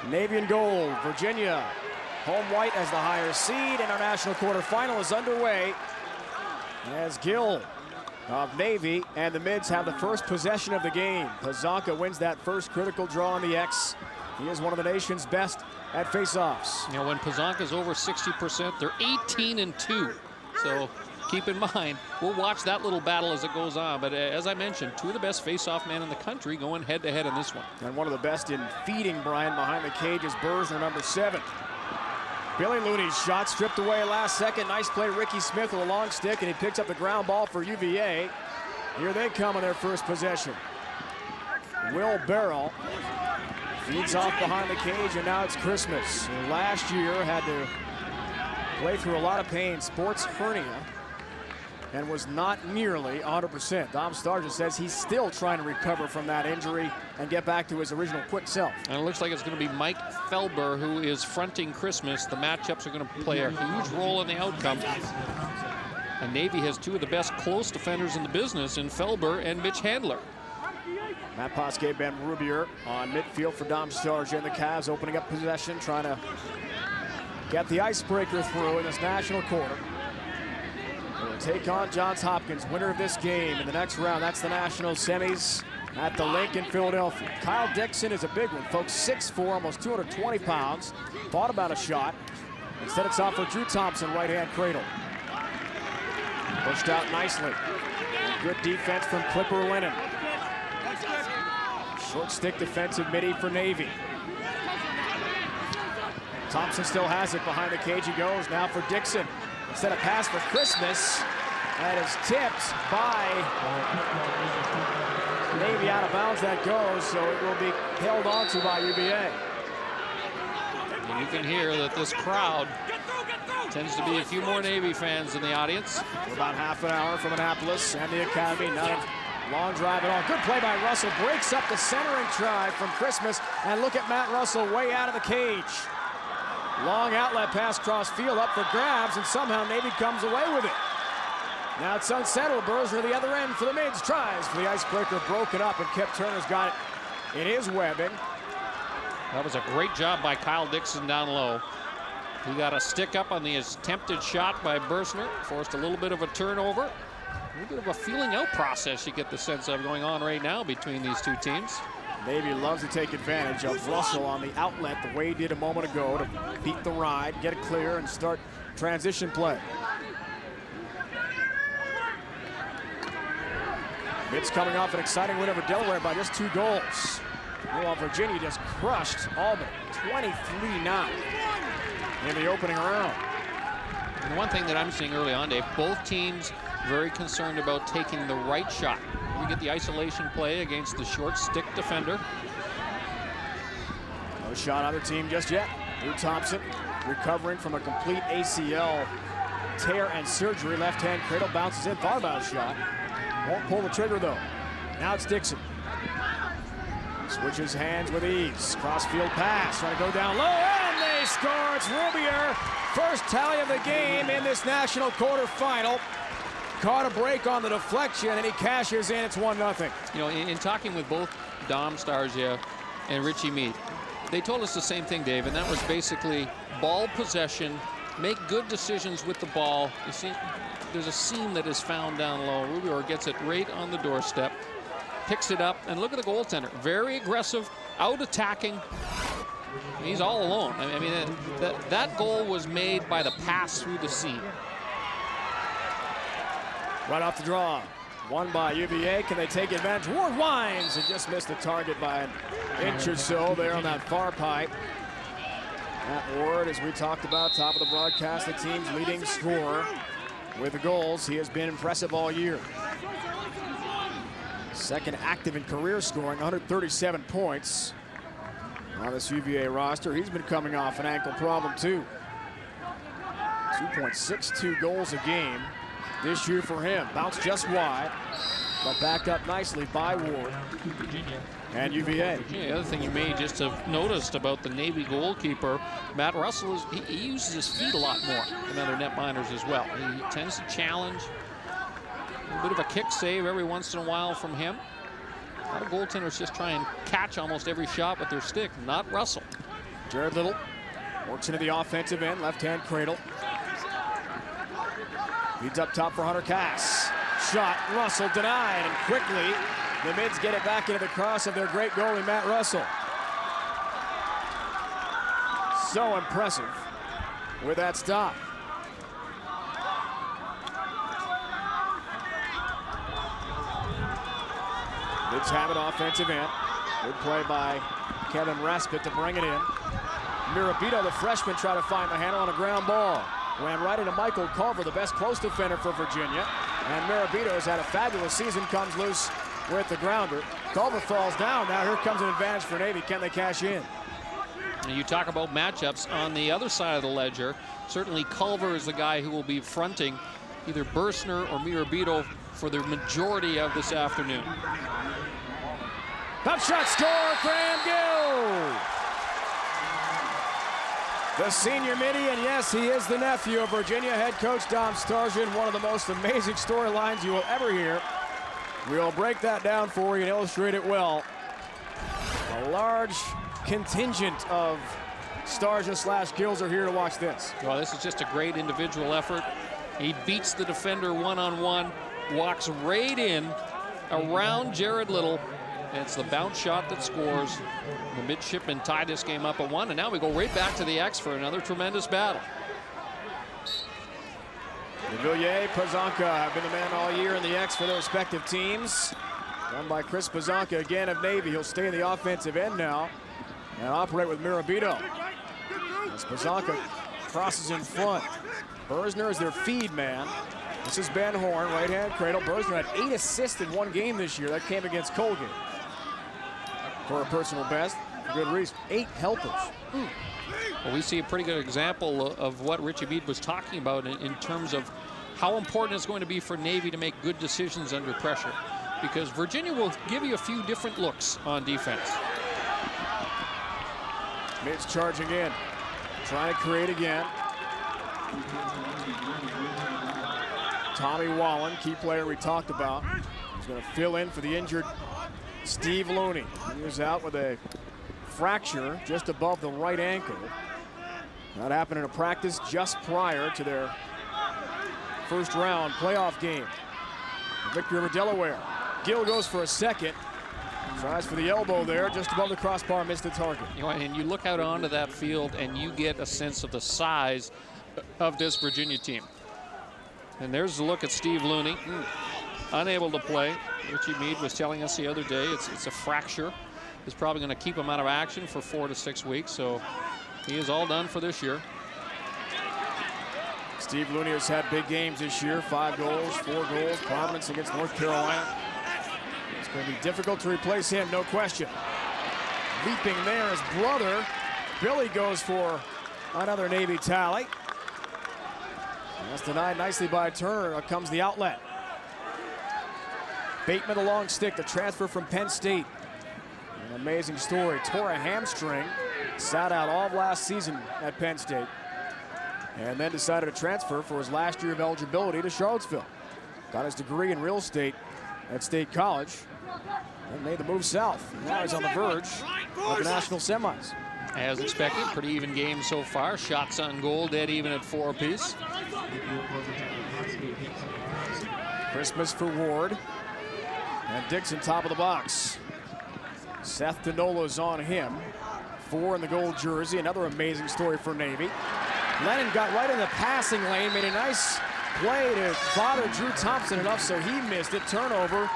Navy and gold, Virginia. Home white as the higher seed, and our national quarterfinal is underway as Gill of Navy and the Mids have the first possession of the game. Pazanka wins that first critical draw on the X. He is one of the nation's best at faceoffs. You know, when Pazanka's over 60%, they're 18-2. So keep in mind, we'll watch that little battle as it goes on. But as I mentioned, two of the best face-off men in the country going head-to-head in this one. And one of the best in feeding, Brian, behind the cage is Bersner, number 7. Billy Looney's shot stripped away last second. Nice play, Ricky Smith with a long stick, and he picks up the ground ball for UVA. Here they come on their first possession. Will Barrell feeds off behind the cage, and now it's Christmas. Last year had to play through a lot of pain, sports hernia, and was not nearly 100%. Dom Starja says he's still trying to recover from that injury and get back to his original quick self. And it looks like it's going to be Mike Felber who is fronting Christmas. The matchups are going to play a huge role in the outcome. And Navy has two of the best close defenders in the business in Felber and Mitch Handler. Matt Posque, Ben Rubier on midfield for Dom Starja, and the Cavs opening up possession, trying to get the icebreaker through in this national quarter. We'll take on Johns Hopkins, winner of this game in the next round. That's the national semis at the Link in Philadelphia. Kyle Dixon is a big one, folks. 6'4", almost 220 pounds. Thought about a shot. Instead, it's off for Drew Thompson, right-hand cradle. Pushed out nicely. Good defense from Clipper Lennon. Short stick defensive midi for Navy. Thompson still has it behind the cage. He goes now for Dixon. Instead of pass for Christmas, that is tipped by Navy. Out of bounds that goes, so it will be held onto by UVA. And you can hear that this crowd tends to be a few more Navy fans in the audience. We're about half an hour from Annapolis and the Academy. Not a long drive at all. Good play by Russell. Breaks up the centering try from Christmas. And look at Matt Russell way out of the cage. Long outlet pass cross field up for grabs, and somehow Navy comes away with it. Now it's unsettled. Bersner the other end for the Mids. Tries for the icebreaker, broken up, and Kip Turner's got it in his webbing. That was a great job by Kyle Dixon down low. He got a stick up on the attempted shot by Bersner, forced a little bit of a turnover. A little bit of a feeling out process you get the sense of going on right now between these two teams. Navy loves to take advantage of Russell on the outlet the way he did a moment ago to beat the ride, get it clear, and start transition play. Mids coming off an exciting win over Delaware by just 2 goals. Meanwhile, Virginia just crushed Albany, 23-9 in the opening round. And one thing that I'm seeing early on, Dave, both teams very concerned about taking the right shot. We get the isolation play against the short stick defender. No shot on the team just yet. Drew Thompson recovering from a complete ACL tear and surgery. Left-hand cradle bounces in, thought about a shot. Won't pull the trigger though. Now it's Dixon. Switches hands with ease. Cross-field pass, trying to go down low, and they score. It's Rubier. First tally of the game in this national quarterfinal. Caught a break on the deflection, and he cashes in. It's 1-0. You know, in talking with both Dom Starja and Richie Meade, they told us the same thing, Dave, and that was basically ball possession, make good decisions with the ball. You see, there's a seam that is found down low. Rubier gets it right on the doorstep, picks it up, and look at the goaltender. Very aggressive, out attacking. He's all alone. I mean, that goal was made by the pass through the seam. Right off the draw. Won by UVA. Can they take advantage? Ward winds and just missed the target by an inch or so there on that far pipe. Matt Ward, as we talked about, top of the broadcast, the team's leading scorer with the goals. He has been impressive all year. Second active in career scoring, 137 points on this UVA roster. He's been coming off an ankle problem too. 2.62 goals a game this year for him. Bounced just wide, but backed up nicely by Ward and UVA. Yeah, the other thing you may just have noticed about the Navy goalkeeper, Matt Russell, is he uses his feet a lot more than other netminders as well. He tends to challenge. A bit of a kick save every once in a while from him. A lot of goaltenders just try and catch almost every shot with their stick, not Russell. Jared Little works into the offensive end, left-hand cradle. Leads up top for Hunter Cass. Shot, Russell denied, and quickly the Mids get it back into the cross of their great goalie, Matt Russell. So impressive with that stop. Mids have it offensive end. Good play by Kevin Raspit to bring it in. Mirabito, the freshman, tried to find the handle on a ground ball. Ran right into Michael Culver, the best close defender for Virginia. And Mirabito has had a fabulous season, comes loose with the grounder. Culver falls down. Now here comes an advantage for Navy. Can they cash in? You talk about matchups on the other side of the ledger. Certainly Culver is the guy who will be fronting either Bursner or Mirabito for the majority of this afternoon. Top shot score, Graham Gill. The senior midi, and yes, he is the nephew of Virginia head coach Dom Starsian. One of the most amazing storylines you will ever hear. We'll break that down for you and illustrate it well. A large contingent of Starsia/Gills are here to watch this. Well, this is just a great individual effort. He beats the defender one-on-one, walks right in around Jared Little. And it's the bounce shot that scores. The midshipmen tie this game up at 1, and now we go right back to the X for another tremendous battle. Villiers, Pazanka have been the man all year in the X for their respective teams. Done by Chris Pazanka again of Navy. He'll stay in the offensive end now and operate with Mirabito. As Pazanka crosses in front. Bursner is their feed man. This is Ben Horn, right-hand cradle. Bursner had 8 assists in one game this year. That came against Colgate. For a personal best, for good reason. 8 helpers. Well, we see a pretty good example of what Richie Meade was talking about in terms of how important it's going to be for Navy to make good decisions under pressure. Because Virginia will give you a few different looks on defense. Mids charging in. Trying to create again. Tommy Wallen, key player we talked about. He's going to fill in for the injured Steve Looney. He was out with a fracture just above the right ankle. That happened in a practice just prior to their first round playoff game. Victory over Delaware. Gill goes for a second. Tries for the elbow there, just above the crossbar, missed the target. You know, and you look out onto that field and you get a sense of the size of this Virginia team. And there's a look at Steve Looney, unable to play. Richie Meade was telling us the other day it's a fracture. It's probably going to keep him out of action for 4 to 6 weeks, so he is all done for this year. Steve Looney has had big games this year, 5 goals, 4 goals, prominence against North Carolina. It's going to be difficult to replace him, no question. Leaping there, his brother, Billy, goes for another Navy tally. That's denied nicely by Turner. Up comes the outlet. Bateman, the long stick, the transfer from Penn State. An amazing story. Tore a hamstring, sat out all of last season at Penn State, and then decided to transfer for his last year of eligibility to Charlottesville. Got his degree in real estate at State College and made the move south. Now he's on the verge of the national semis. As expected, pretty even game so far. Shots on goal, dead even at 4 apiece. Christmas for Ward. And Dixon top of the box. Seth Denola's on him. 4 in the gold jersey. Another amazing story for Navy. Lennon got right in the passing lane, made a nice play to bother Drew Thompson enough so he missed it. Turnover,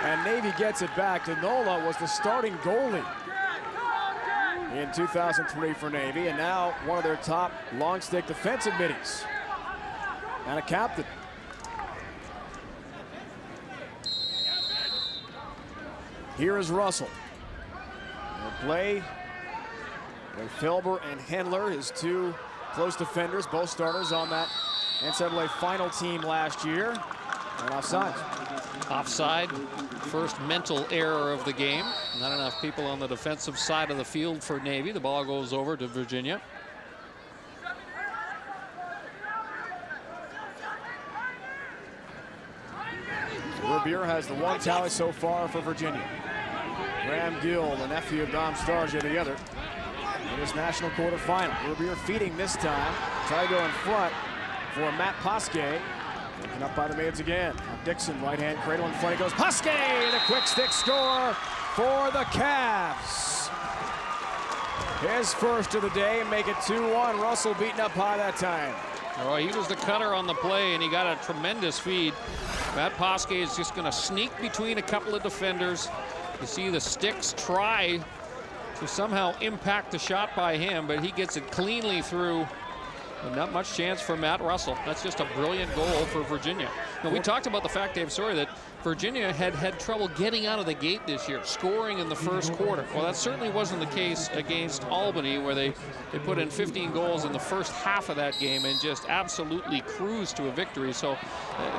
and Navy gets it back. Denola was the starting goalie in 2003 for Navy, and now one of their top long stick defensive middies and a captain. Here is Russell. They'll play with Felber and Hendler, his 2 close defenders, both starters on that NCAA final team last year. And offside. Offside, first mental error of the game. Not enough people on the defensive side of the field for Navy. The ball goes over to Virginia. Verbeer has the 1 tally so far for Virginia. Graham Gill, the nephew of Dom Starsia, the other. in his national quarterfinal. Rubier feeding this time. Try to go in front for Matt Posque. Broken up by the Maids again. Now Dixon, right hand cradle in front. He goes Posque, the quick stick score for the Cavs. His first of the day and make it 2-1. Russell beaten up high that time. Oh, he was the cutter on the play, and he got a tremendous feed. Matt Posque is just going to sneak between a couple of defenders. You see the sticks try to somehow impact the shot by him, but he gets it cleanly through. And not much chance for Matt Russell. That's just a brilliant goal for Virginia. Now, we talked about the fact, Dave, sorry, that Virginia had trouble getting out of the gate this year, scoring in the first quarter. Well, that certainly wasn't the case against Albany, where they put in 15 goals in the first half of that game and just absolutely cruised to a victory. So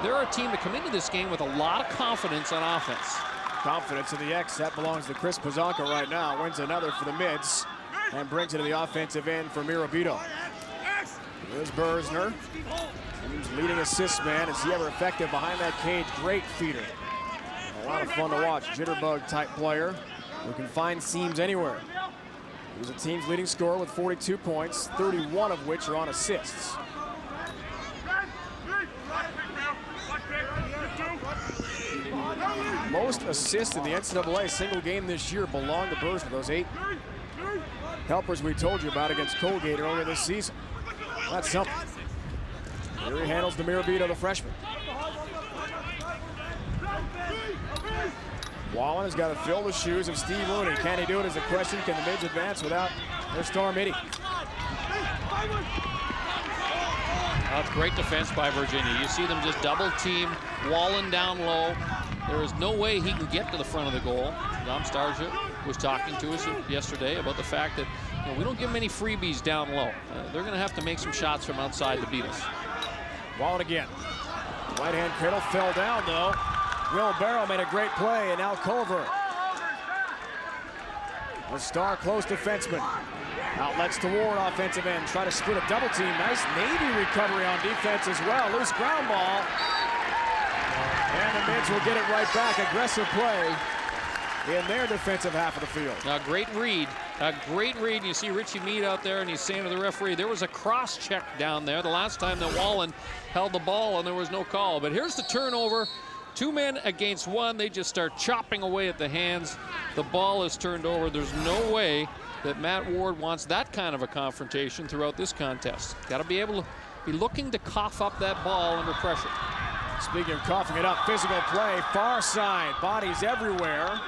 they're a team that come into this game with a lot of confidence on offense. Confidence in the X. That belongs to Chris Pazanka right now. Wins another for the Mids and brings it to the offensive end for Mirabito. There's Bersner. He's leading assist man. Is he ever effective behind that cage? Great feeder. A lot of fun to watch. Jitterbug type player who can find seams anywhere. He's the team's leading scorer with 42 points, 31 of which are on assists. Most assists in the NCAA single game this year belong to Bersner. Those 8 helpers we told you about against Colgate earlier this season. That's something. Here he handles the Mirabito, the freshman. Wallen has got to fill the shoes of Steve Looney. Can he do it is a question. Can the Mids advance without their star midi? That's great defense by Virginia. You see them just double team Wallen down low. There is no way he can get to the front of the goal. Dom Starja was talking to us yesterday about the fact that we don't give them any freebies down low. They're going to have to make some shots from outside to beat us. Wallen again. Right hand cradle fell down though. Will Barrow made a great play, and now Culver. A star close defenseman. Outlets to Ward, offensive end. Try to split a double team. Nice Navy recovery on defense as well. Loose ground ball. And the Mids will get it right back. Aggressive play in their defensive half of the field. A great read. A great read. You see Richie Meade out there, and he's saying to the referee, there was a cross check down there the last time that Wallen held the ball, and there was no call. But here's the turnover. 2 men against 1. They just start chopping away at the hands. The ball is turned over. There's no way that Matt Ward wants that kind of a confrontation throughout this contest. Got to be able to be looking to cough up that ball under pressure. Speaking of coughing it up, physical play, far side, bodies everywhere.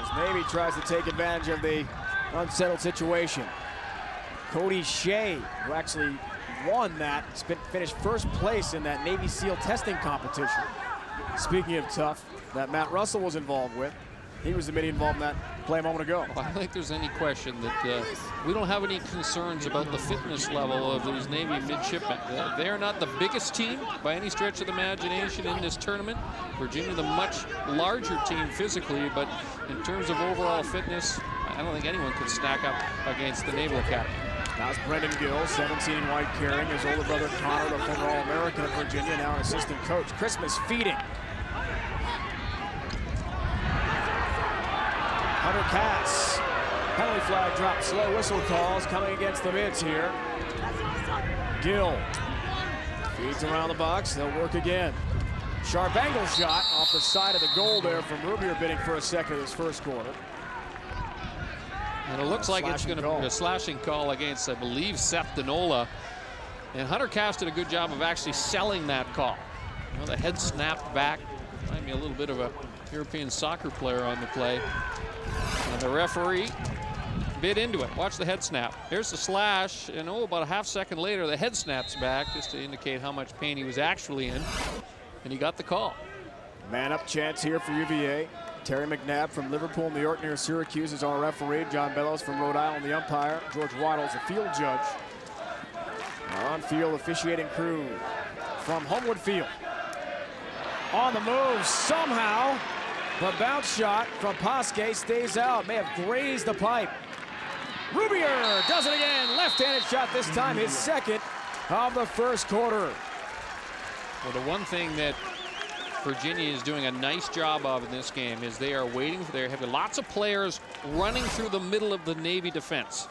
As Navy tries to take advantage of the unsettled situation. Cody Shea, who actually won that, finished first place in that Navy SEAL testing competition. Speaking of tough, that Matt Russell was involved with. He was the midi involved in that play a moment ago. Well, I don't think there's any question that we don't have any concerns about the fitness level of these Navy midshipmen. They are not the biggest team by any stretch of the imagination in this tournament. Virginia, the much larger team physically, but in terms of overall fitness, I don't think anyone can stack up against the Naval Academy. Now it's Brendan Gill, 17 white carrying. His older brother Connor, the former All-American of Virginia, now an assistant coach. Christmas feeding. Hunter Cass. Penalty flag drop, slow whistle calls coming against the Mids here. Gill feeds around the box, they'll work again. Sharp angle shot off the side of the goal there from Rubier, bidding for a second of this first quarter. And it looks like it's going to be a slashing call against, I believe, Seth Denola. And Hunter Cass did a good job of actually selling that call. The head snapped back. Might be a little bit of a European soccer player on the play. And the referee bit into it. Watch the head snap. Here's the slash, and about a half second later, the head snaps back just to indicate how much pain he was actually in. And he got the call. Man up chance here for UVA. Terry McNabb from Liverpool, New York, near Syracuse is our referee. John Bellows from Rhode Island, the umpire. George Waddle's the field judge. Our on-field officiating crew from Homewood Field. On the move, somehow, the bounce shot from Posque stays out. May have grazed the pipe. Rubier does it again. Left-handed shot this time, his second of the first quarter. Well, the one thing that Virginia is doing a nice job of in this game is they are waiting for their having lots of players running through the middle of the Navy defense.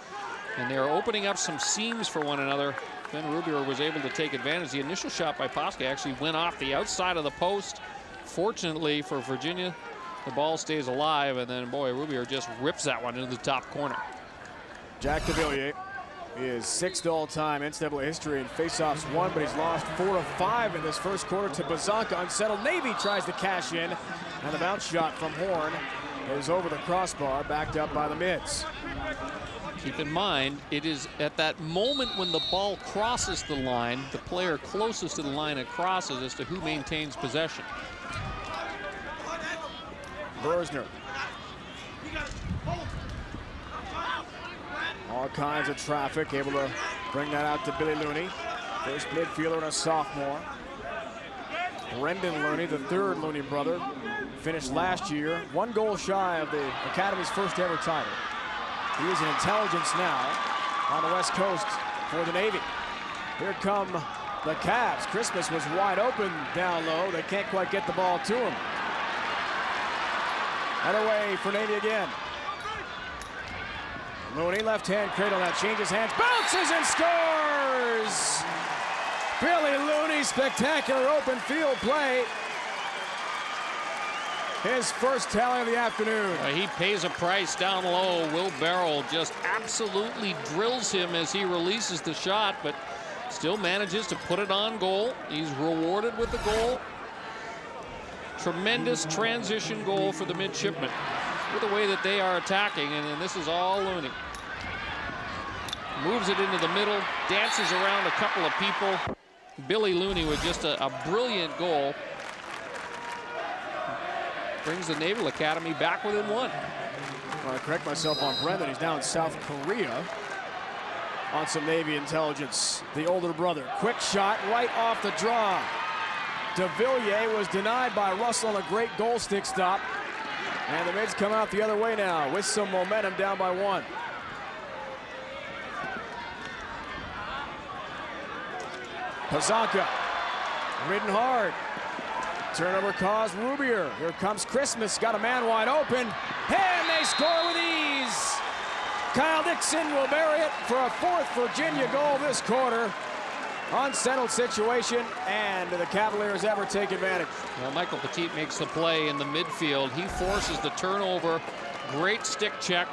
And they're opening up some seams for one another. Then Rubier was able to take advantage. The initial shot by Posca actually went off the outside of the post. Fortunately for Virginia, the ball stays alive, and then, boy, Rubier just rips that one into the top corner. Jack DeVilliers is 6th all-time NCAA history in faceoffs won, but he's lost 4 of 5 in this first quarter to Bazanka. Unsettled Navy tries to cash in, and the bounce shot from Horn is over the crossbar, backed up by the mids. Keep in mind, it is at that moment when the ball crosses the line, the player closest to the line it crosses as to who maintains possession. Bersner. All kinds of traffic, able to bring that out to Billy Looney. First midfielder and a sophomore. Brendan Looney, the 3rd Looney brother, finished last year 1 goal shy of the Academy's first ever title. He is in intelligence now on the West Coast for the Navy. Here come the Cavs. Christmas was wide open down low. They can't quite get the ball to him. And away for Navy again. Looney, left-hand cradle, that changes hands, bounces and scores! Billy Looney, spectacular open field play. His first tally of the afternoon. He pays a price down low. Will Barrow just absolutely drills him as he releases the shot, but still manages to put it on goal. He's rewarded with the goal. Tremendous transition goal for the midshipmen with the way that they are attacking, and this is all Looney. Moves it into the middle, dances around a couple of people. Billy Looney with just a brilliant goal. Brings the Naval Academy back within 1. I correct myself on Brendan. He's now in South Korea on some Navy intelligence. The older brother. Quick shot right off the draw. DeVilliers was denied by Russell on a great goal stick stop. And the mids come out the other way now with some momentum, down by 1. Pazanka ridden hard. Turnover caused Rubier. Here comes Christmas, got a man wide open, and they score with ease. Kyle Dixon will bury it for a 4th Virginia goal this quarter. Unsettled situation, and do the Cavaliers ever take advantage? Well, Michael Petit makes the play in the midfield. He forces the turnover. Great stick check.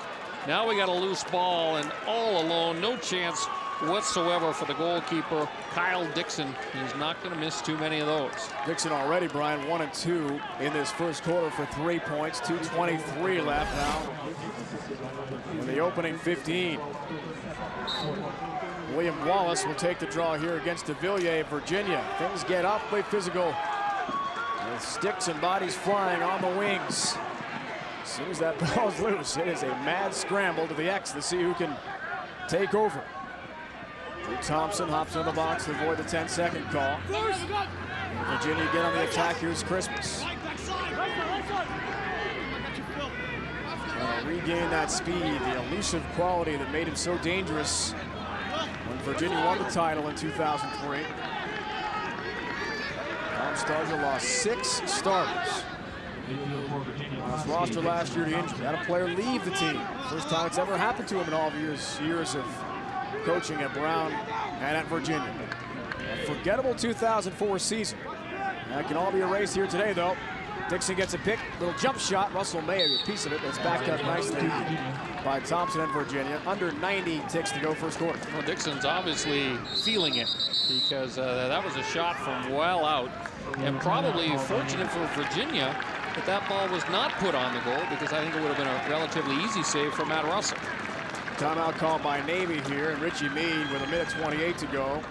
Now we got a loose ball, and all alone, no chance whatsoever for the goalkeeper, Kyle Dixon. He's not going to miss too many of those. Dixon already, Brian, 1 and 2 in this first quarter for 3 points. 2:23 left now in the opening 15. William Wallace will take the draw here against DeVilliers, Virginia. Things get awfully physical with sticks and bodies flying on the wings. As soon as that ball's loose, it is a mad scramble to the X to see who can take over. Drew Thompson hops in the box to avoid the 10-second call. Virginia get on the attack. Here's Christmas. Trying to regain that speed, the elusive quality that made him so dangerous when Virginia won the title in 2003. Tom Stargell lost 6 starters on his roster last year to injury. Had a player leave the team. First time it's ever happened to him in all of years of coaching at Brown and at Virginia. A forgettable 2004 season. That can all be erased here today, though. Dixon gets a pick, little jump shot. Russell may have a piece of it, but it's backed up nicely by Thompson and Virginia. Under 90 ticks to go first quarter. Well, Dixon's obviously feeling it because that was a shot from well out, and probably fortunate for Virginia that that ball was not put on the goal, because I think it would have been a relatively easy save for Matt Russell. Timeout called by Navy here, and Richie Meade with 1:28 to go.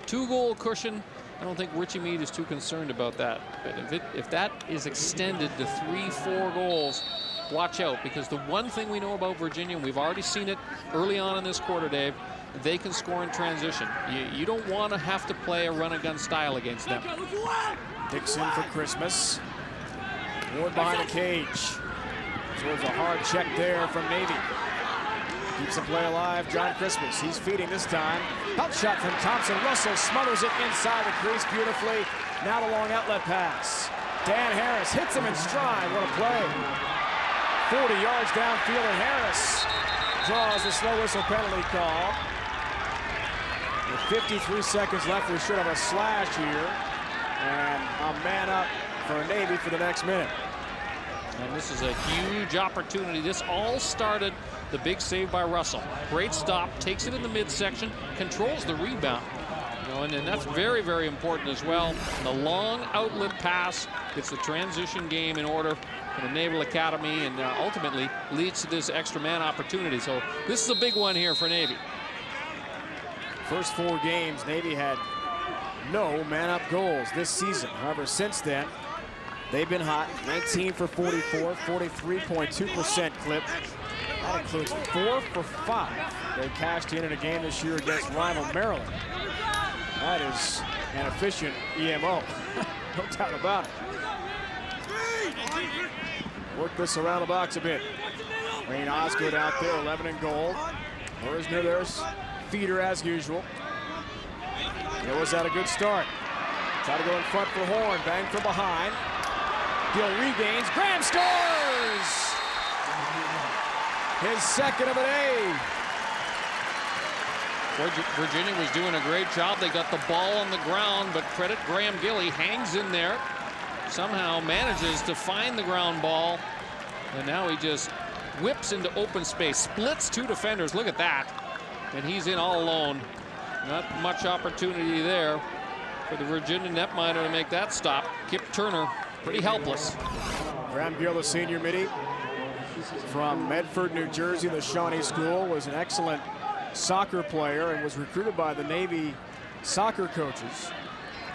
2-goal cushion. I don't think Richie Meade is too concerned about that. But if that is extended to 3-4 goals, watch out, because the one thing we know about Virginia, and we've already seen it early on in this quarter, Dave, they can score in transition. You don't want to have to play a run-and-gun style against them. Dixon for Christmas. Ward behind the cage. So there's a hard check there from Navy. Keeps the play alive, John Christmas. He's feeding this time. Help shot from Thompson. Russell smothers it inside the crease beautifully. Now the long outlet pass. Dan Harris hits him in stride. What a play. 40 yards downfield, and Harris draws the slow whistle penalty call. With 53 seconds left, we should have a slash here. And a man up for Navy for the next minute. And this is a huge opportunity. This all started the big save by Russell. Great stop, takes it in the midsection, controls the rebound. You know, and that's very, very important as well. The long outlet pass gets the transition game in order for the Naval Academy, and ultimately leads to this extra man opportunity. So this is a big one here for Navy. First 4 games, Navy had no man-up goals this season. However, since then, they've been hot. 19 for 44, 43.2% clip. That includes 4 for 5. They cashed in a game this year against rival Maryland. That is an efficient EMO, no doubt about it. Work this around the box a bit. Wayne Osgood out there, 11 in goal. Orsner, there's feeder as usual. It was at a good start. Try to go in front for Horn, bang from behind. Gill regains, Graham scores! His second of the day. Virginia was doing a great job. They got the ball on the ground, but credit Graham Gill. He hangs in there, somehow manages to find the ground ball, and now he just whips into open space, splits 2 defenders. Look at that. And he's in all alone. Not much opportunity there for the Virginia netminder to make that stop. Kip Turner, pretty helpless. Graham Gill, the senior midi from Medford, New Jersey, the Shawnee School, was an excellent soccer player and was recruited by the Navy soccer coaches.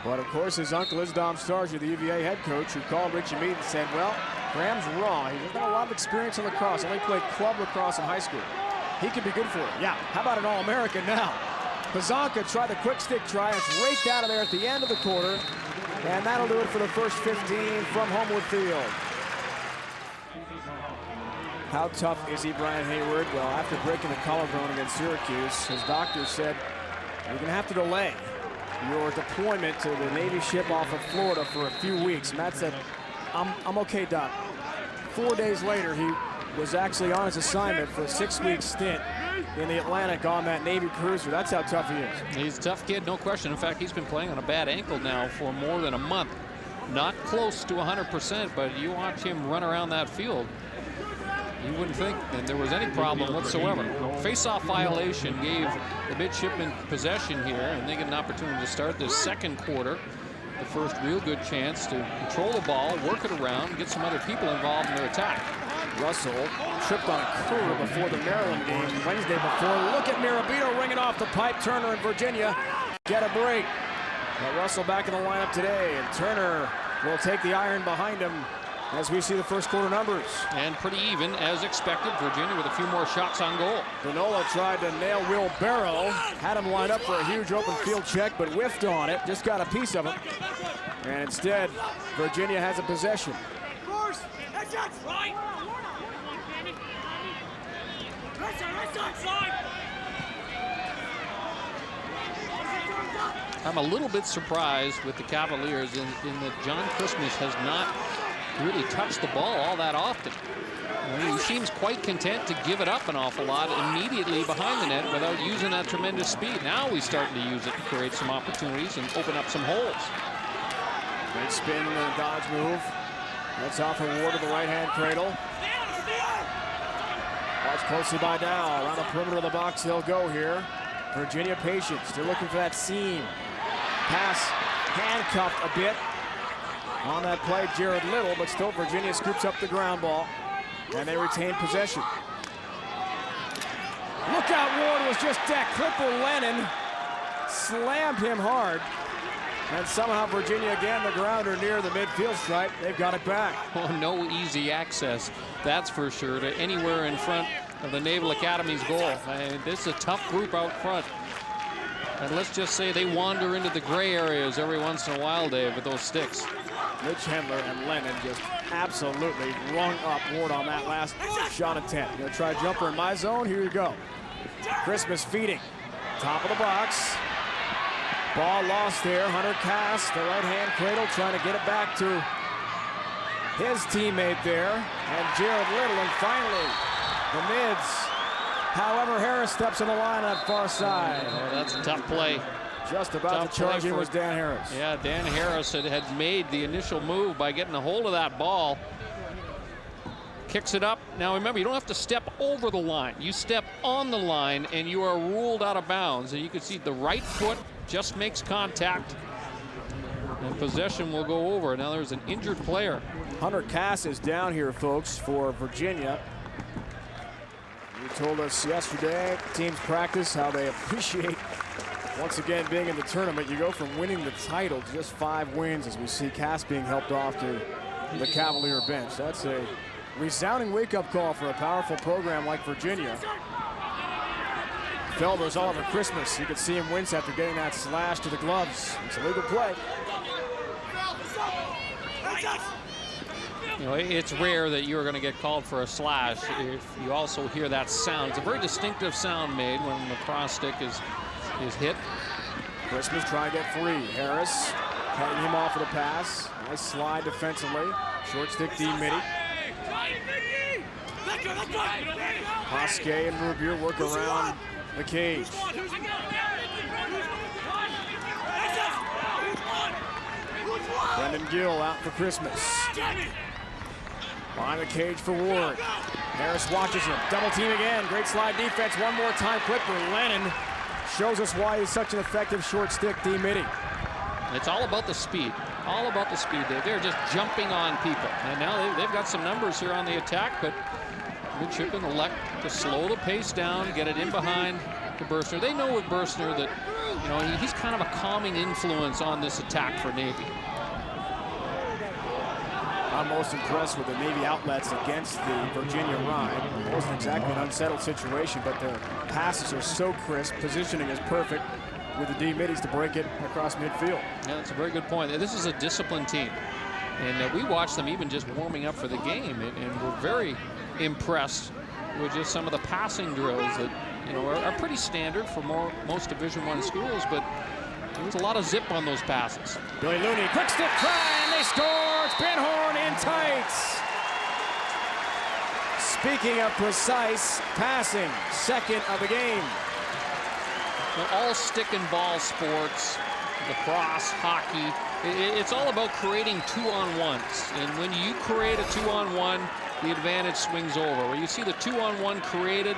But of course, his uncle is Dom Starsia, the UVA head coach, who called Richie Mead and said, well, Graham's raw. He's got a lot of experience in lacrosse. Only played club lacrosse in high school. He could be good for it. Yeah, how about an All-American now? Pazanka tried the quick stick try. It's raked out of there at the end of the quarter. And that'll do it for the first 15 from Homewood Field. How tough is he, Brian Hayward? Well, after breaking the collarbone against Syracuse, his doctor said, you're going to have to delay your deployment to the Navy ship off of Florida for a few weeks. Matt said, I'm okay, Doc. 4 days later, he was actually on his assignment for a 6-week stint in the Atlantic on that Navy cruiser. That's how tough he is. He's a tough kid, no question. In fact, he's been playing on a bad ankle now for more than a month. Not close to 100%, but you watch him run around that field, you wouldn't think that there was any problem whatsoever. Face-off violation gave the midshipmen possession here, and they get an opportunity to start this second quarter. The first real good chance to control the ball, work it around, get some other people involved in their attack. Russell tripped on a curve before the Maryland game Wednesday before. Look at Mirabito ringing off the pipe. Turner and Virginia get a break. But Russell back in the lineup today, and Turner will take the iron behind him as we see the first quarter numbers. And pretty even as expected. Virginia with a few more shots on goal. Danola tried to nail Will Barrow, had him lined up for a huge open field check, but whiffed on it, just got a piece of it. And instead, Virginia has a possession. I'm a little bit surprised with the Cavaliers in that John Christmas has not really touched the ball all that often. I mean, he seems quite content to give it up an awful lot immediately behind the net without using that tremendous speed. Now he's starting to use it to create some opportunities and open up some holes. Great spin and dodge move. That's off a Ward to the right-hand cradle. Watched closely by Dow. Around the perimeter of the box they'll go here. Virginia patience. They're looking for that seam. Pass handcuffed a bit on that play, Jared Little, but still Virginia scoops up the ground ball, and they retain possession. Look out, Ward was just decked. Clipper Lennon slammed him hard, and somehow Virginia again the grounder near the midfield stripe. They've got it back. Well, no easy access, that's for sure, to anywhere in front of the Naval Academy's goal. And this is a tough group out front. And let's just say they wander into the gray areas every once in a while, Dave, with those sticks. Mitch Hendler and Lennon just absolutely rung up Ward on that last shot attempt. Gonna try a jumper in my zone. Here you go. Christmas feeding. Top of the box. Ball lost there. Hunter Cass, the right-hand cradle, trying to get it back to his teammate there, and Jared Little, and finally the mids. However, Harris steps on the line on that far side. Oh, that's a tough play. Just about to charge in was Dan Harris. Yeah, Dan Harris had made the initial move by getting a hold of that ball. Kicks it up. Now remember, you don't have to step over the line. You step on the line and you are ruled out of bounds. And you can see the right foot just makes contact. And possession will go over. Now there's an injured player. Hunter Cass is down here, folks, for Virginia. You told us yesterday, teams practice, how they appreciate once again being in the tournament. You go from winning the title to just 5 wins as we see Cass being helped off to the Cavalier bench. That's a resounding wake-up call for a powerful program like Virginia. Felder's Oliver Christmas. You could see him wince after getting that slash to the gloves. It's a legal play. You know, it's rare that you're going to get called for a slash if you also hear that sound. It's a very distinctive sound made when the lacrosse stick is hit. Christmas trying to get free. Harris heading him off of the pass. Nice slide defensively. Short stick D midi. Pasquet and Rubier work around the cage. Brendan Gill out for Christmas. Behind the cage for Ward. Harris watches him. Double team again. Great slide defense. One more time quick for Lennon. Shows us why he's such an effective short stick D midi. It's all about the speed. All about the speed. They're just jumping on people. And now they've got some numbers here on the attack, but Midshipman elect to slow the pace down, get it in behind the Burstner. They know with Burstner that, you know, he's kind of a calming influence on this attack for Navy. I'm most impressed with the Navy outlets against the Virginia Rhine. It wasn't exactly an unsettled situation, but their passes are so crisp. Positioning is perfect with the D middies to break it across midfield. Yeah, that's a very good point. This is a disciplined team. And we watched them even just warming up for the game, and we're very impressed with just some of the passing drills that, you know, are pretty standard for most Division I schools, but there's a lot of zip on those passes. Billy Looney, quick stick try, and they score. It's Ben Horn in tights. Speaking of precise passing, second of the game. All stick and ball sports, lacrosse, hockey, it's all about creating 2-on-1s. And when you create a 2-on-1, the advantage swings over. When you see the 2-on-1 created,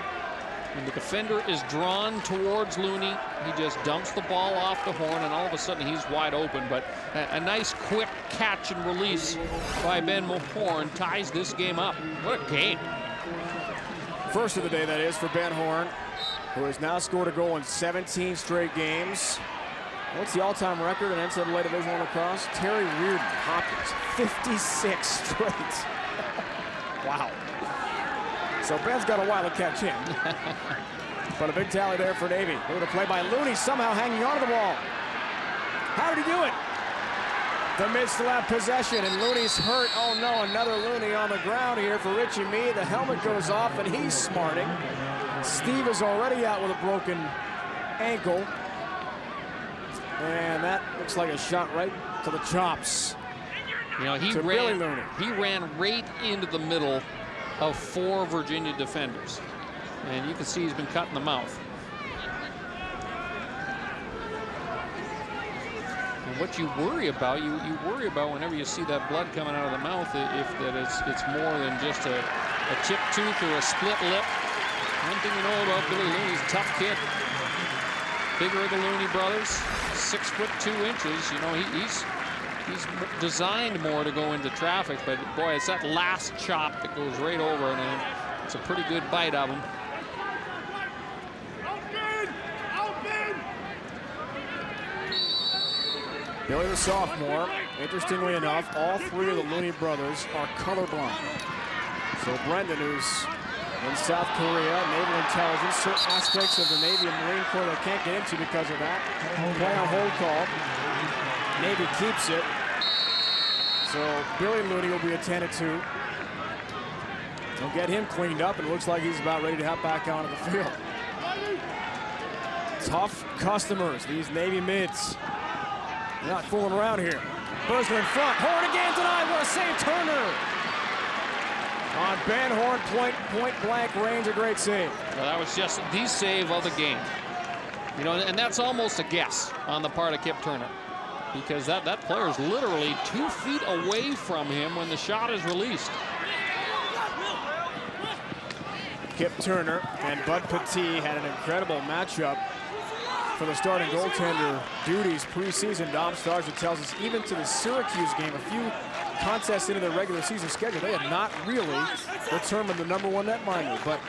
when the defender is drawn towards Looney, he just dumps the ball off the horn, and all of a sudden he's wide open. But a nice quick catch and release by Ben Horn ties this game up. What a game. First of the day, that is, for Ben Horn, who has now scored a goal in 17 straight games. What's the all-time record in NCAA Division I lacrosse? Terry Reardon, Hopkins, 56 straight. Wow. So Ben's got a while to catch him. But a big tally there for Navy. Look at the play by Looney, somehow hanging onto the wall. How did he do it? The Mids still have possession, and Looney's hurt. Oh no, another Looney on the ground here for Richie Meade. The helmet goes off, and he's smarting. Steve is already out with a broken ankle. And that looks like a shot right to the chops. You know, he ran right into the middle of 4 Virginia defenders. And you can see he's been cut in the mouth. And what you worry about, you worry about whenever you see that blood coming out of the mouth, if that it's more than just a chipped tooth or a split lip. One thing you know about Billy Looney, he's a tough kid. Bigger of the Looney brothers, 6 foot 2 inches. You know, he's designed more to go into traffic, but boy, it's that last chop that goes right over, and it's a pretty good bite of him. Billy the sophomore, interestingly enough, all 3 of the Looney brothers are colorblind. So Brendan, who's in South Korea, naval intelligence, certain aspects of the Navy and Marine Corps they can't get into because of that. Play on hold call. Navy keeps it. So Billy Looney will be attended to. They'll get him cleaned up, and it looks like he's about ready to hop back onto the field. Tough customers, these Navy mids. They're not fooling around here. Bursner in front. Horn again denied. What a save, Turner. On Ben Horn, point blank range, a great save. Well, that was just the save of the game. You know, and that's almost a guess on the part of Kip Turner, because that player is literally 2 feet away from him when the shot is released. Kip Turner and Bud Petit had an incredible matchup for the starting goaltender duties preseason. Dom Starzer tells us even to the Syracuse game, a few contests into their regular season schedule, they have not really determined the #1 netminder. But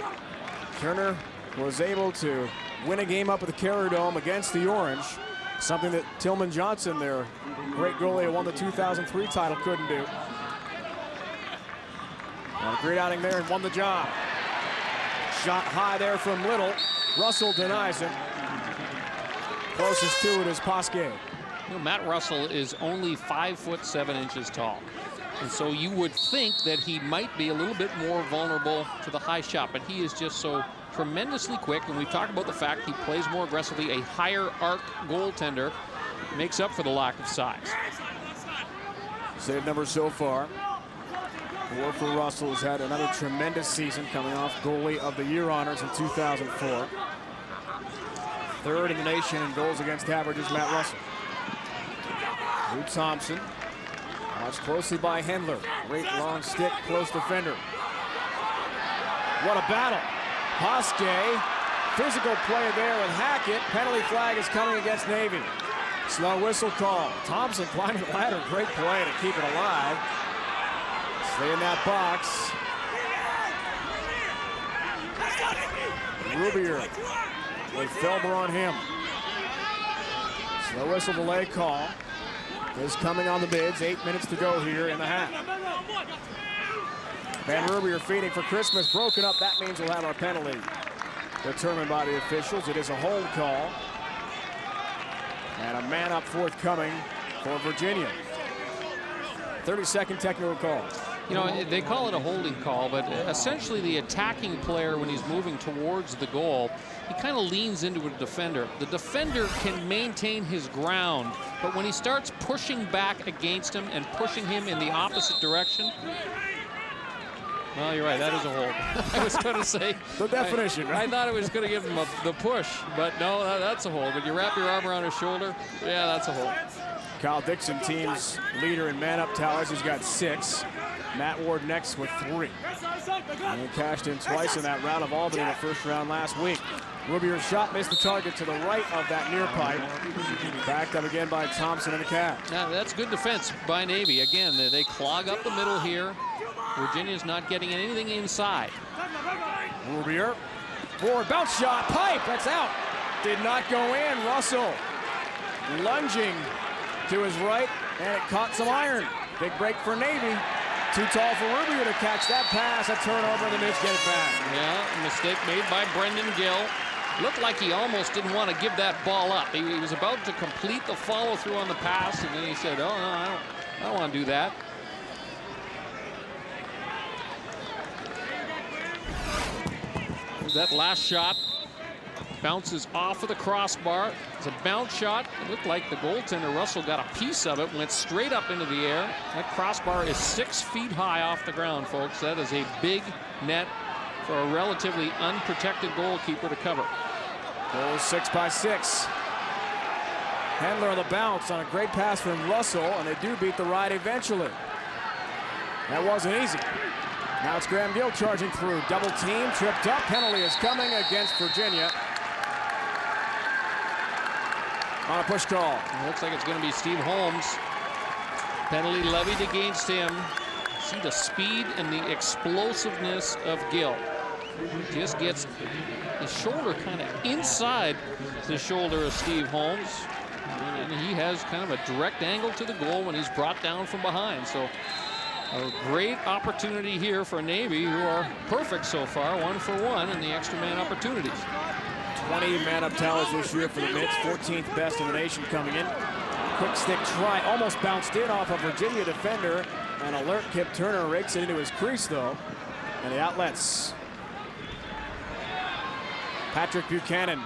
Turner was able to win a game up at the Carrier Dome against the Orange, something that Tillman Johnson, their great goalie who won the 2003 title, couldn't do. A great outing there and won the job. Shot high there from Little. Russell denies him. Closest to it is Posquet. You know, Matt Russell is only 5'7" tall. And so you would think that he might be a little bit more vulnerable to the high shot, but he is just so tremendously quick. And we've talked about the fact he plays more aggressively. A higher arc goaltender makes up for the lack of size. Save number so far. 4 for Russell, who's had another tremendous season coming off goalie of the year honors in 2004. 3rd in the nation in goals against averages, Matt Russell. Lou Thompson, watched closely by Hendler. Great long stick, close defender. What a battle. Posquet, physical play there with Hackett. Penalty flag is coming against Navy. Slow whistle call. Thompson climbing the ladder, great play to keep it alive. Stay in that box. Rubier with Felber on him. Slow whistle delay call is coming on the bids. 8 minutes to go here in the half. Van Rubier feeding for Christmas, broken up. That means we'll have our penalty determined by the officials. It is a hold call. And a man up forthcoming for Virginia. 30-second technical call. You know, they call it a holding call, but essentially the attacking player, when he's moving towards the goal, he kind of leans into a defender. The defender can maintain his ground, but when he starts pushing back against him and pushing him in the opposite direction, well, you're right, that is a hold. I was going to say. The definition, right? I thought it was going to give him the push, but no, that's a hold. But you wrap your arm around his shoulder, yeah, that's a hold. Kyle Dixon, team's leader in man-up tallies. He's got 6. Matt Ward next with 3. And he cashed in twice in that round of Albany in the first round last week. Rubier's shot missed the target to the right of that near pipe. Backed up again by Thompson and the Cavs. Now, that's good defense by Navy. Again, they clog up the middle here. Virginia's not getting anything inside. Rubier, forward bounce shot, pipe, that's out. Did not go in. Russell lunging to his right, and it caught some iron. Big break for Navy. Too tall for Rubier to catch that pass. A turnover, and the Knicks get it back. Yeah, mistake made by Brendan Gill. Looked like he almost didn't want to give that ball up. He was about to complete the follow-through on the pass, and then he said, oh, no, I don't want to do that. That last shot bounces off of the crossbar. It's a bounce shot. It looked like the goaltender, Russell, got a piece of it, went straight up into the air. That crossbar is 6 feet high off the ground, folks. That is a big net for a relatively unprotected goalkeeper to cover. Goal 6 by 6. Hendler on the bounce on a great pass from Russell, and they do beat the ride eventually. That wasn't easy. Now it's Graham Gill charging through. Double team, tripped up. Penalty is coming against Virginia. On a push call. It looks like it's going to be Steve Holmes. Penalty levied against him. See the speed and the explosiveness of Gill. Just gets his shoulder kind of inside the shoulder of Steve Holmes. And he has kind of a direct angle to the goal when he's brought down from behind. So a great opportunity here for Navy, who are perfect so far, 1 for 1 in the extra man opportunities. 20 man-up tallies this year for the Knicks, 14th best in the nation coming in. Quick stick try, almost bounced in off a Virginia defender. An alert Kip Turner rakes it into his crease, though. And the outlets. Patrick Buchanan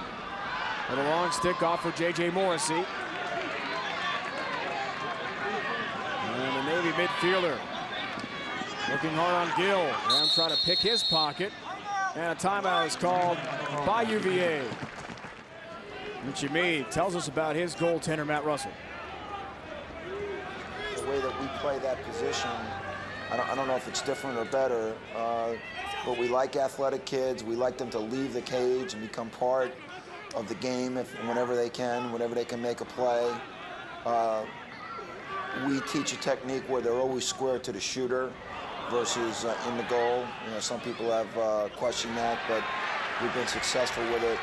with a long stick off for J.J. Morrissey. midfielder. Looking hard on Gill. Graham trying to pick his pocket. And a timeout is called by UVA. Richie Meade tells us about his goaltender, Matt Russell. The way that we play that position, I don't know if it's different or better, but we like athletic kids. We like them to leave the cage and become part of the game whenever they can make a play. We teach a technique where they're always square to the shooter versus in the goal. You know, some people have questioned that, but we've been successful with it.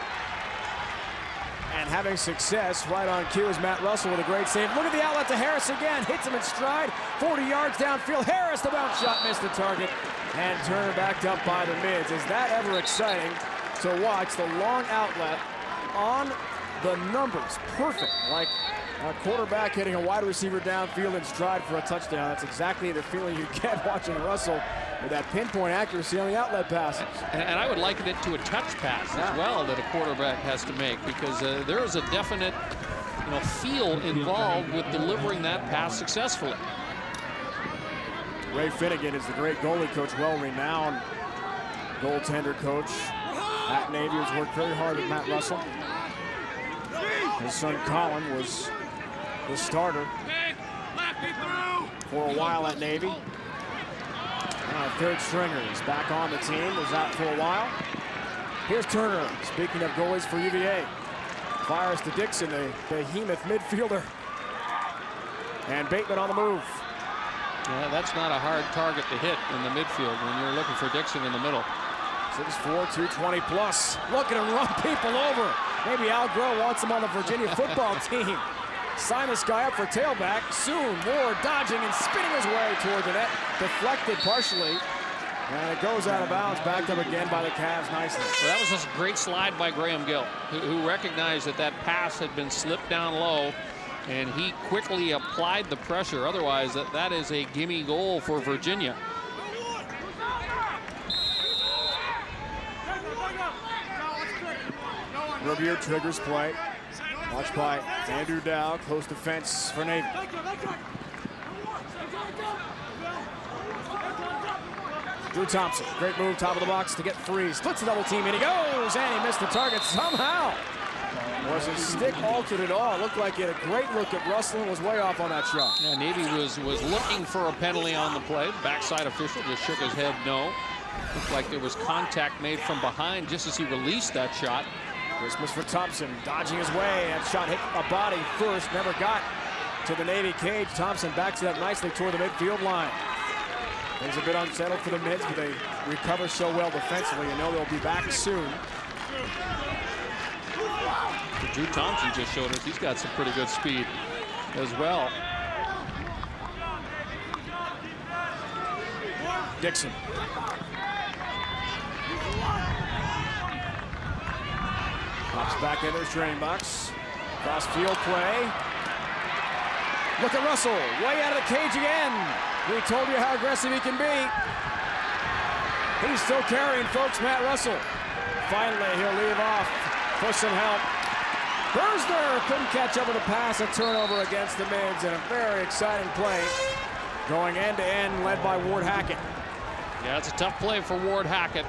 And having success right on cue is Matt Russell with a great save. Look at the outlet to Harris again. Hits him in stride. 40 yards downfield. Harris, the bounce shot, missed the target. And Turner backed up by the mids. Is that ever exciting to watch the long outlet on the numbers? Perfect. Like a quarterback hitting a wide receiver downfield in stride for a touchdown. That's exactly the feeling you get watching Russell with that pinpoint accuracy on the outlet passes. And I would liken it to a touch pass as well that a quarterback has to make, because there is a definite feel involved with delivering that pass successfully. Ray Finnegan is the great goalie coach, well-renowned goaltender coach at Navy, has worked very hard with Matt Russell. His son Colin was the starter for a while at Navy. Third stringer is back on the team, was out for a while. Here's Turner, speaking of goalies for UVA. Fires to Dixon, the behemoth midfielder. And Bateman on the move. Yeah, that's not a hard target to hit in the midfield when you're looking for Dixon in the middle. 6'4", 220 plus. Look at him run people over. Maybe Al Groh wants him on the Virginia football team. Sign this guy up for tailback. Soon, Ward dodging and spinning his way toward the net. Deflected partially. And it goes out of bounds, backed up again by the Cavs nicely. Well, that was just a great slide by Graham Gill, who recognized that pass had been slipped down low, and he quickly applied the pressure. Otherwise, that is a gimme goal for Virginia. Rubier triggers play. Watched by Andrew Dow, close defense for Navy. Drew Thompson, great move, top of the box to get free. Splits the double team, and he goes, and he missed the target somehow. Was his stick altered at all? It looked like he had a great look at Russell and was way off on that shot. Yeah, Navy was looking for a penalty on the play. Backside official just shook his head no. Looked like there was contact made from behind just as he released that shot. Christmas for Thompson, dodging his way. That shot hit a body first, never got to the Navy cage. Thompson backs it up nicely toward the midfield line. Things a bit unsettled for the mids, but they recover so well defensively. You know they'll be back soon. Drew Thompson just showed us he's got some pretty good speed as well. Dixon. Pops back into his training box. Cross field play. Look at Russell, way out of the cage again. We told you how aggressive he can be. He's still carrying, folks, Matt Russell. Finally, he'll leave off for some help. Bersner couldn't catch up with the pass. A turnover against the mids, and a very exciting play. Going end-to-end, led by Ward Hackett. Yeah, it's a tough play for Ward Hackett.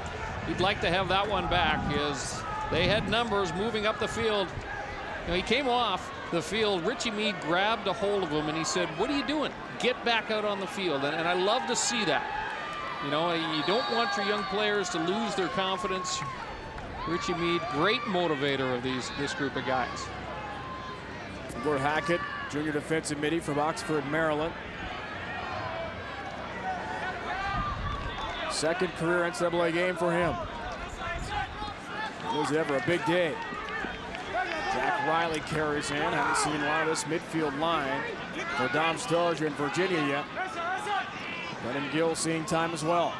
He'd like to have that one back, as they had numbers moving up the field. He came off the field. Richie Meade grabbed a hold of him, and he said, "What are you doing? Get back out on the field." And I love to see that. You don't want your young players to lose their confidence. Richie Meade, great motivator of this group of guys. Ward Hackett, junior defensive middie from Oxford, Maryland. Second career NCAA game for him. Was it ever a big day? Jack Riley carries in. Haven't seen a lot of this midfield line for Dom Starger in Virginia yet. Brennan Gill seeing time as well.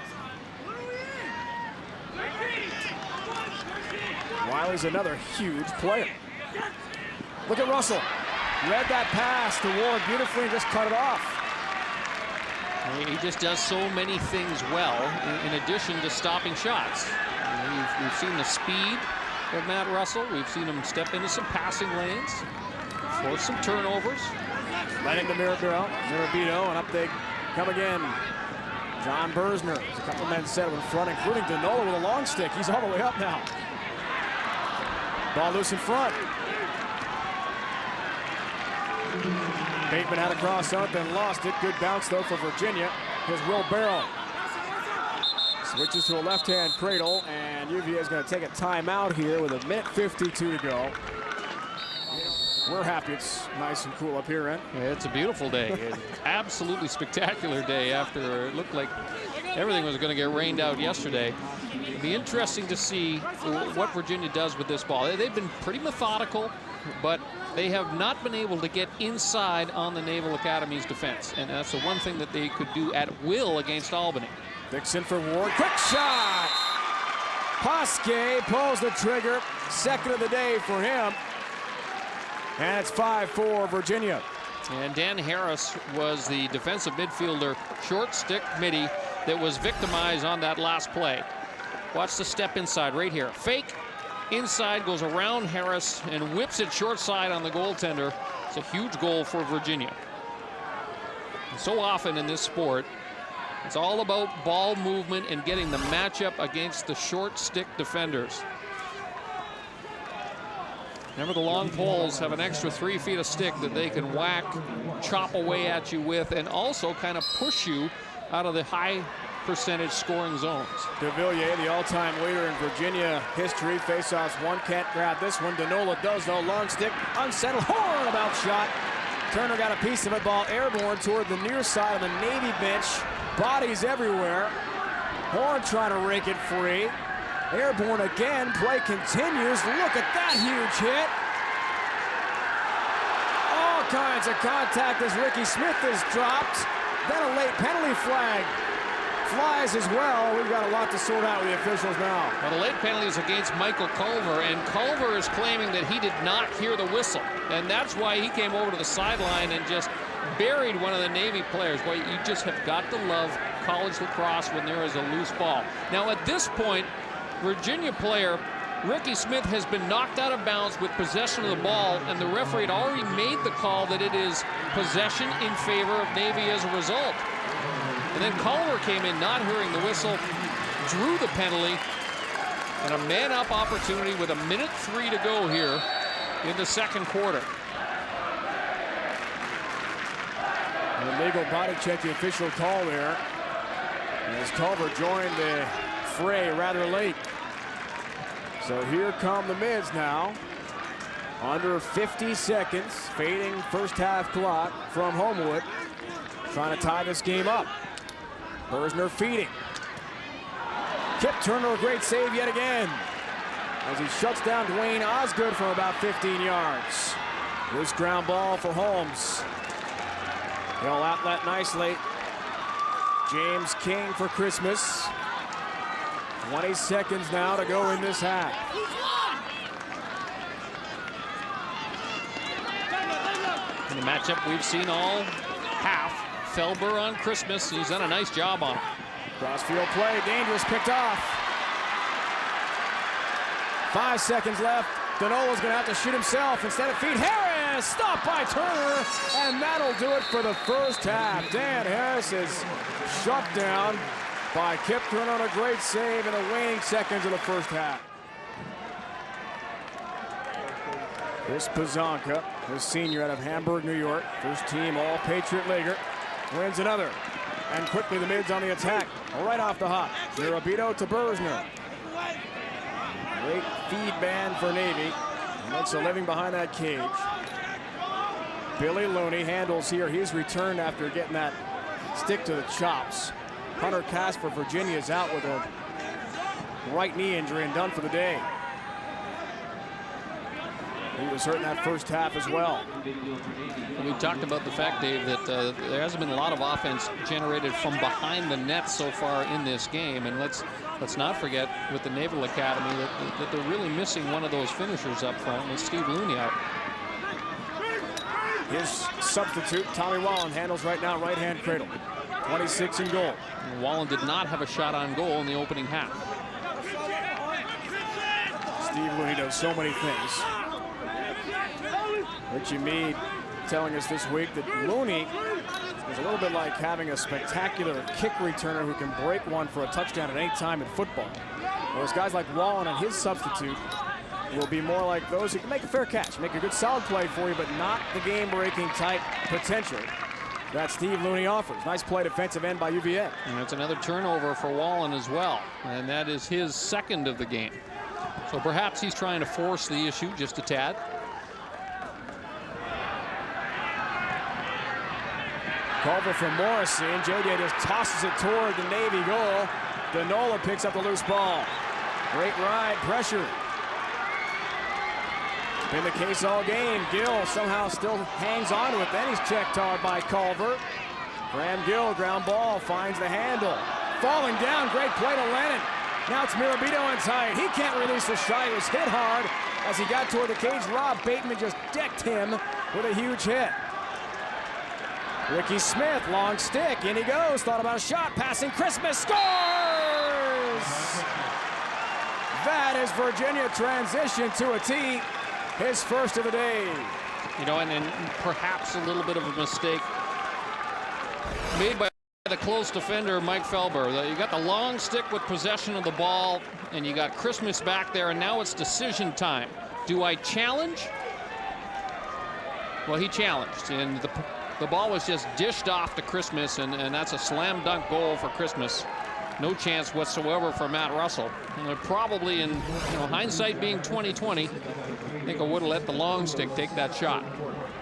Riley's another huge player. Look at Russell. Read that pass to Ward beautifully and just cut it off. He just does so many things well, in addition to stopping shots. We've seen the speed of Matt Russell. We've seen him step into some passing lanes, force some turnovers. Letting to Mirabito, and up they come again. John Bersner. There's a couple men settled in front, including Danola with a long stick. He's all the way up now. Ball loose in front. Bateman had a cross up and lost it. Good bounce, though, for Virginia. Here's Will Barrow. Switches to a left-hand cradle, and UVA is going to take a timeout here with 1:52 to go. We're happy it's nice and cool up here, Ren. Yeah, it's a beautiful day. Absolutely spectacular day after it looked like everything was going to get rained out yesterday. It'll be interesting to see what Virginia does with this ball. They've been pretty methodical, but they have not been able to get inside on the Naval Academy's defense. And that's the one thing that they could do at will against Albany. Dixon for Ward, quick shot! Pasque pulls the trigger, second of the day for him. And it's 5-4 Virginia. And Dan Harris was the defensive midfielder, short stick midi, that was victimized on that last play. Watch the step inside right here. Fake, inside, goes around Harris and whips it short side on the goaltender. It's a huge goal for Virginia. And so often in this sport, it's all about ball movement and getting the matchup against the short stick defenders. Remember, the long poles have an extra 3 feet of stick that they can whack, chop away at you with, and also kind of push you out of the high percentage scoring zones. De Villiers, the all-time leader in Virginia history. Faceoffs one, can't grab this one. Danola does, though. Long stick, unsettled. Horn about shot. Turner got a piece of it. Ball airborne toward the near side of the Navy bench. Bodies everywhere. Horn trying to rake it free. Airborne again. Play continues. Look at that huge hit. All kinds of contact as Ricky Smith is dropped. Then a late penalty flag flies as well. We've got a lot to sort out with the officials now. Well, the late penalty is against Michael Culver, and Culver is claiming that he did not hear the whistle, and that's why he came over to the sideline and just buried one of the Navy players. Well, you just have got to love college lacrosse when there is a loose ball. Now, at this point, Virginia player Ricky Smith has been knocked out of bounds with possession of the ball, and the referee had already made the call that it is possession in favor of Navy as a result. And then Culver came in not hearing the whistle, drew the penalty, and a man-up opportunity with 1:03 to go here in the second quarter. An illegal body check, the official call there, as Culver joined the fray rather late. So here come the mids now. Under 50 seconds, fading first half clock from Homewood. Trying to tie this game up. Bersner feeding. Kip Turner, a great save yet again, as he shuts down Dwayne Osgood from about 15 yards. Loose ground ball for Holmes. He'll outlet nicely. James King for Christmas. 20 seconds now to go in this half. In the matchup we've seen all half, Felber on Christmas. He's done a nice job on it. Crossfield play, dangerous, picked off. 5 seconds left. Danola's gonna have to shoot himself instead of feed Harris. Stopped by Turner, and that'll do it for the first half. Dan Harris is shut down by Kip Turner on a great save in the waning seconds of the first half. Chris Pazanka, the senior out of Hamburg, New York, first team All-Patriot Leaguer, wins another. And quickly the mids on the attack, right off the hop. Mirabito to Bersner. Great feed man for Navy. Makes a living behind that cage. Billy Looney handles here. He's returned after getting that stick to the chops. Hunter Cass for Virginia is out with a right knee injury and done for the day. He was hurt in that first half as well. We talked about the fact, Dave, that there hasn't been a lot of offense generated from behind the net so far in this game. And let's not forget with the Naval Academy that they're really missing one of those finishers up front with Steve Looney out. His substitute, Tommy Wallen, handles right now right-hand cradle. 26 in goal. Wallen did not have a shot on goal in the opening half. Steve Looney does so many things. Richie Meade telling us this week that Looney is a little bit like having a spectacular kick returner who can break one for a touchdown at any time in football. Whereas guys like Wallen and his substitute will be more like those who can make a fair catch, make a good solid play for you, but not the game-breaking type potential that Steve Looney offers. Nice play defensive end by UVA. And that's another turnover for Wallen as well, and that is his second of the game. So perhaps he's trying to force the issue just a tad. Culver from Morrissey, and J.J. just tosses it toward the Navy goal. Denola picks up the loose ball. Great ride, pressure. Been the case all game. Gill somehow still hangs on to it. Then he's checked hard by Culver. Graham Gill, ground ball, finds the handle. Falling down, great play to Lennon. Now it's Mirabito in tight. He can't release the shot. He was hit hard as he got toward the cage. Rob Bateman just decked him with a huge hit. Ricky Smith, long stick, in he goes. Thought about a shot, passing Christmas, scores! That is Virginia transition to a tee. His first of the day. You know, and perhaps a little bit of a mistake made by the close defender, Mike Felber. You got the long stick with possession of the ball, and you got Christmas back there, and now it's decision time. Do I challenge? Well, he challenged, and the ball was just dished off to Christmas, and that's a slam dunk goal for Christmas. No chance whatsoever for Matt Russell. And probably, in hindsight being 20/20, I think I would have let the long stick take that shot.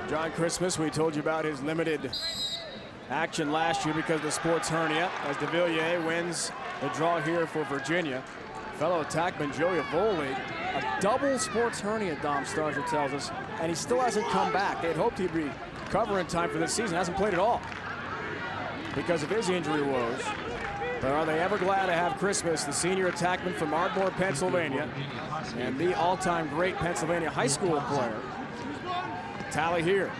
John Christmas, we told you about his limited action last year because of the sports hernia, as de Villiers wins the draw here for Virginia. Fellow attackman Joey Avoli, a double sports hernia, Dom Starger tells us, and he still hasn't come back. They had hoped he'd recover in time for this season. Hasn't played at all because of his injury woes. But are they ever glad to have Christmas, the senior attackman from Ardmore, Pennsylvania, and the all-time great Pennsylvania high school player. Tally here.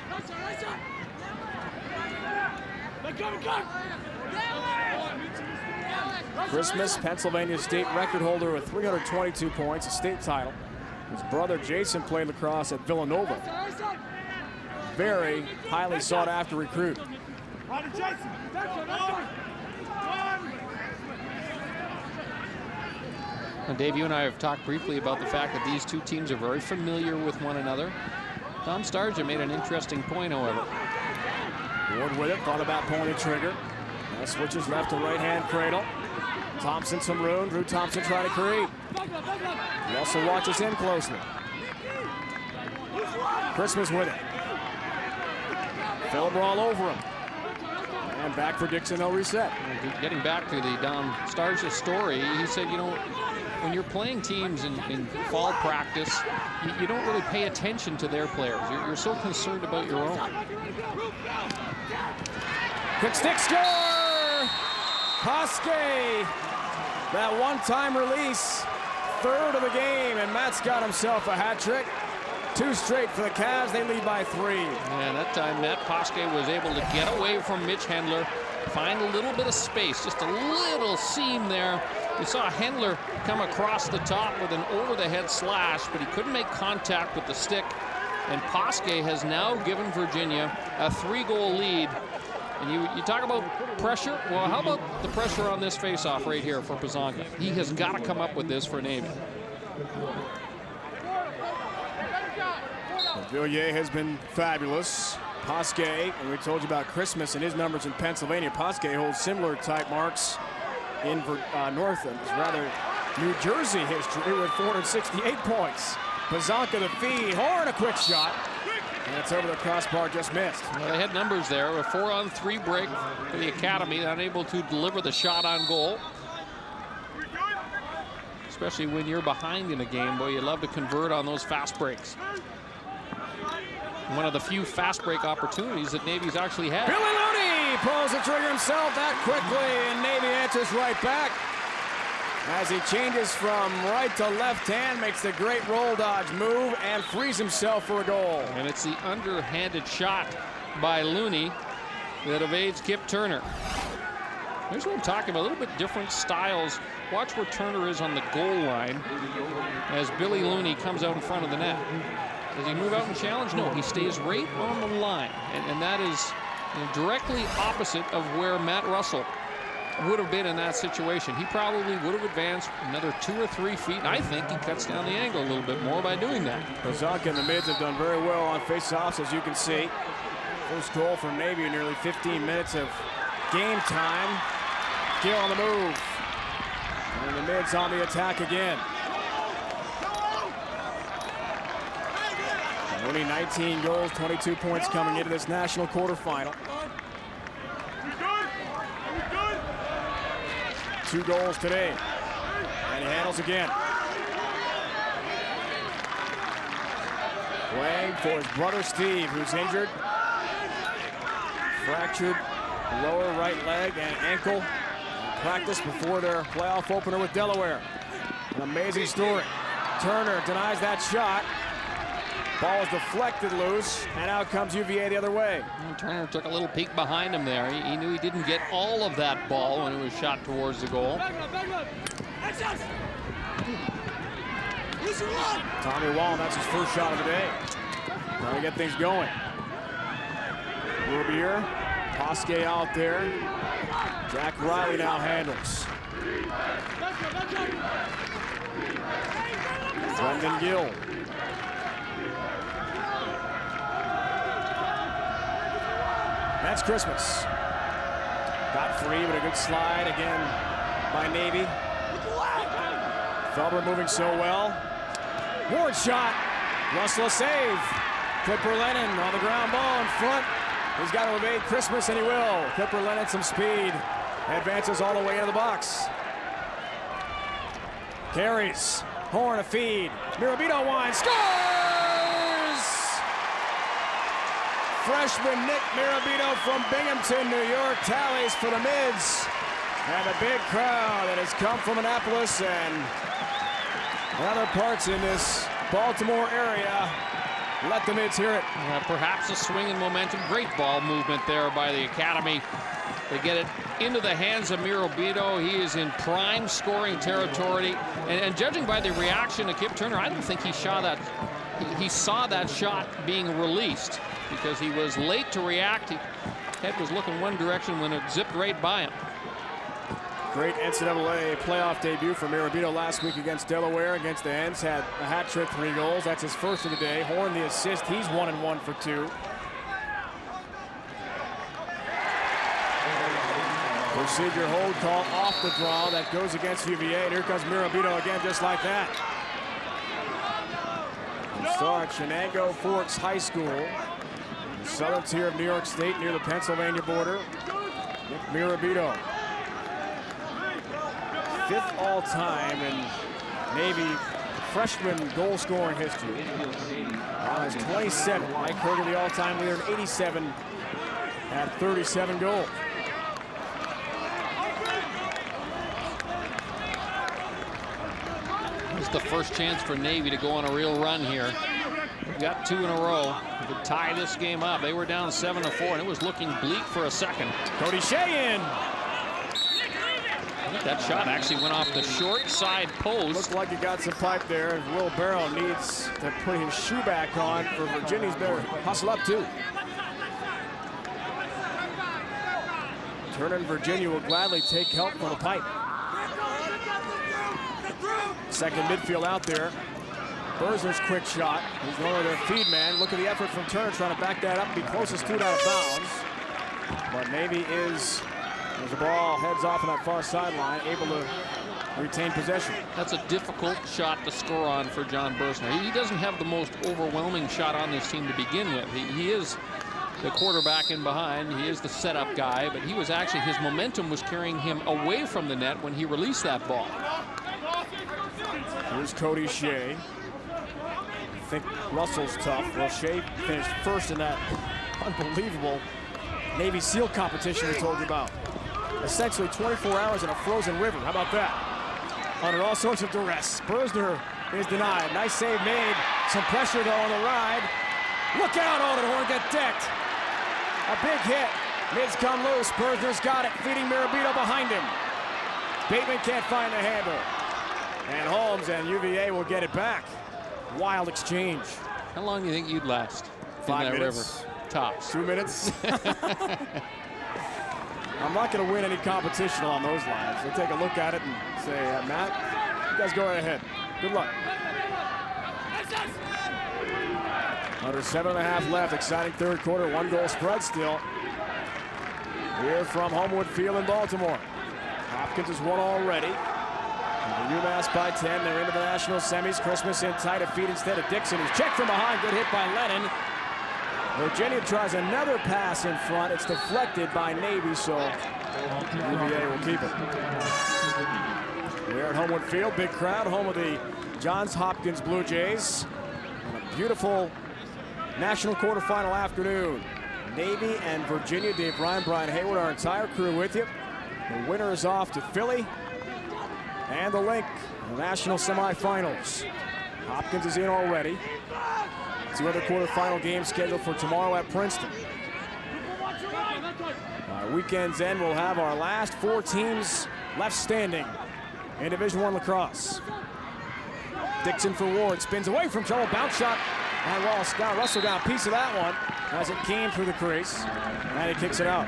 Christmas, Pennsylvania state record holder with 322 points, a state title. His brother Jason played lacrosse at Villanova. Very highly sought after recruit. And Dave, you and I have talked briefly about the fact that these two teams are very familiar with one another. Tom Starja made an interesting point, however. Ward with it, thought about pulling the trigger. Now switches left to right-hand cradle. Thompson some room, Drew Thompson trying to create. He also watches him closely. Christmas with it. Philip all over him. And back for Dixon, they'll reset. Getting back to the Dom Starja story, he said, when you're playing teams in fall practice, you don't really pay attention to their players. You're so concerned about your own. Quick stick score! Pasquet, that one-time release, third of the game, and Matt's got himself a hat trick. Two straight for the Cavs. They lead by 3. And that time, Matt Pasquet was able to get away from Mitch Hendler, find a little bit of space, just a little seam there. You saw Hendler come across the top with an over-the-head slash, but he couldn't make contact with the stick. And Pasquet has now given Virginia a 3-goal lead. And you talk about pressure. Well, how about the pressure on this face-off right here for Pizanka? He has got to come up with this for Navy. Villiers has been fabulous. Pasquet, and we told you about Christmas and his numbers in Pennsylvania. Pasquet holds similar type marks in New Jersey history with 468 points. Pizanka the feed, Horn a quick shot. And it's over the crossbar, just missed. Well, they had numbers there, a 4-on-3 break for the Academy, unable to deliver the shot on goal. Especially when you're behind in a game, boy, you love to convert on those fast breaks. One of the few fast break opportunities that Navy's actually had. Billy Looney pulls the trigger himself that quickly, and Navy answers right back. As he changes from right to left hand, makes the great roll dodge move, and frees himself for a goal. And it's the underhanded shot by Looney that evades Kip Turner. Here's what I'm talking about, a little bit different styles. Watch where Turner is on the goal line as Billy Looney comes out in front of the net. Does he move out and challenge? No, he stays right on the line. And that is directly opposite of where Matt Russell would have been in that situation. He probably would have advanced another 2 or 3 feet. And I think he cuts down the angle a little bit more by doing that. Kozak and the mids have done very well on face-offs, as you can see. First goal from Navy in nearly 15 minutes of game time. Gill on the move. And the mids on the attack again. Only 19 goals, 22 points coming into this national quarterfinal. 2 goals today. And he handles again. Playing for his brother Steve, who's injured. Fractured lower right leg and ankle. Practice before their playoff opener with Delaware. An amazing story. Turner denies that shot. Ball is deflected loose, and out comes UVA the other way. Turner took a little peek behind him there. He knew he didn't get all of that ball when it was shot towards the goal. Tommy Wall, that's his first shot of the day. Trying to get things going. Rubier, Posque out there. Jack Riley now handles. Brendan Gill. That's Christmas. Got free, but a good slide again by Navy. Felber moving so well. Ward shot. Russell save. Clipper Lennon on the ground ball in front. He's got to evade Christmas, and he will. Clipper Lennon some speed. Advances all the way into the box. Carries. Horn a feed. Mirabito wine. Scores! Freshman Nick Mirabito from Binghamton, New York, tallies for the mids. And a big crowd that has come from Annapolis and other parts in this Baltimore area. Let the mids hear it. Perhaps a swing in momentum. Great ball movement there by the Academy. They get it into the hands of Mirabito. He is in prime scoring territory. And judging by the reaction of Kip Turner, I don't think he saw that. He saw that shot being released because he was late to react. His head was looking one direction when it zipped right by him. Great NCAA playoff debut for Mirabito last week against Delaware. Against the Hens, had a hat trick, 3 goals. That's his first of the day. Horn the assist. He's 1-1 for 2. Procedure hold call off the draw. That goes against UVA. And here comes Mirabito again, just like that. Start Shenango Forks High School, the southern tier of New York State, near the Pennsylvania border. Nick Mirabito, 5th all-time in Navy freshman goal-scoring history. Now he's 27. Mike Herger, the all-time leader, in 87, had 37 goals. This is the first chance for Navy to go on a real run here. They've got 2 in a row. They could tie this game up. They were down 7-4, and it was looking bleak for a second. Cody Shea in. I think that shot actually went off the short side post. Looked like he got some pipe there. Will Barrow needs to put his shoe back on for Virginia's better hustle up too. Turner and Virginia will gladly take help from the pipe. Second midfield out there. Berzer's quick shot. He's one of their feed man. Look at the effort from Turner trying to back that up and be closest to it out of bounds. But Navy is, as the ball heads off on that far sideline, able to retain possession. That's a difficult shot to score on for John Berzner. He doesn't have the most overwhelming shot on this team to begin with. He is the quarterback in behind. He is the setup guy, but he was actually, his momentum was carrying him away from the net when he released that ball. Here's Cody Shea. I think Russell's tough. Well, Shea finished first in that unbelievable Navy SEAL competition we told you about. Essentially 24 hours in a frozen river. How about that? Under all sorts of duress. Berzner is denied. Nice save made. Some pressure, though, on the ride. Look out, Aldenhorn get decked. A big hit. Mids come loose. Berzner's got it, feeding Mirabito behind him. Bateman can't find the handle. And Holmes and UVA will get it back. Wild exchange. How long do you think you'd last 5 in that minutes. river? tops. 2 minutes. I'm not going to win any competition along those lines. We'll take a look at it and say, Matt, you guys go right ahead. Good luck. Under 7.5 left. Exciting third quarter. 1-goal spread still. Here from Homewood Field in Baltimore. Hopkins has won already. UMass by 10. They're into the national semis. Christmas in tight, a feed instead of Dixon. He's checked from behind. Good hit by Lennon. Virginia tries another pass in front. It's deflected by Navy, so UVA will keep it. We're at Homewood Field. Big crowd. Home of the Johns Hopkins Blue Jays. On a beautiful national quarterfinal afternoon. Navy and Virginia. Dave Ryan, Brian Hayward, our entire crew with you. The winner is off to Philly. And the link, the national semifinals. Hopkins is in already. 2 other quarterfinal games scheduled for tomorrow at Princeton. By weekend's end, we'll have our last 4 teams left standing in Division I lacrosse. Dixon for Ward, spins away from trouble, bounce shot. And Scott Russell got a piece of that one as it came through the crease. And he kicks it out.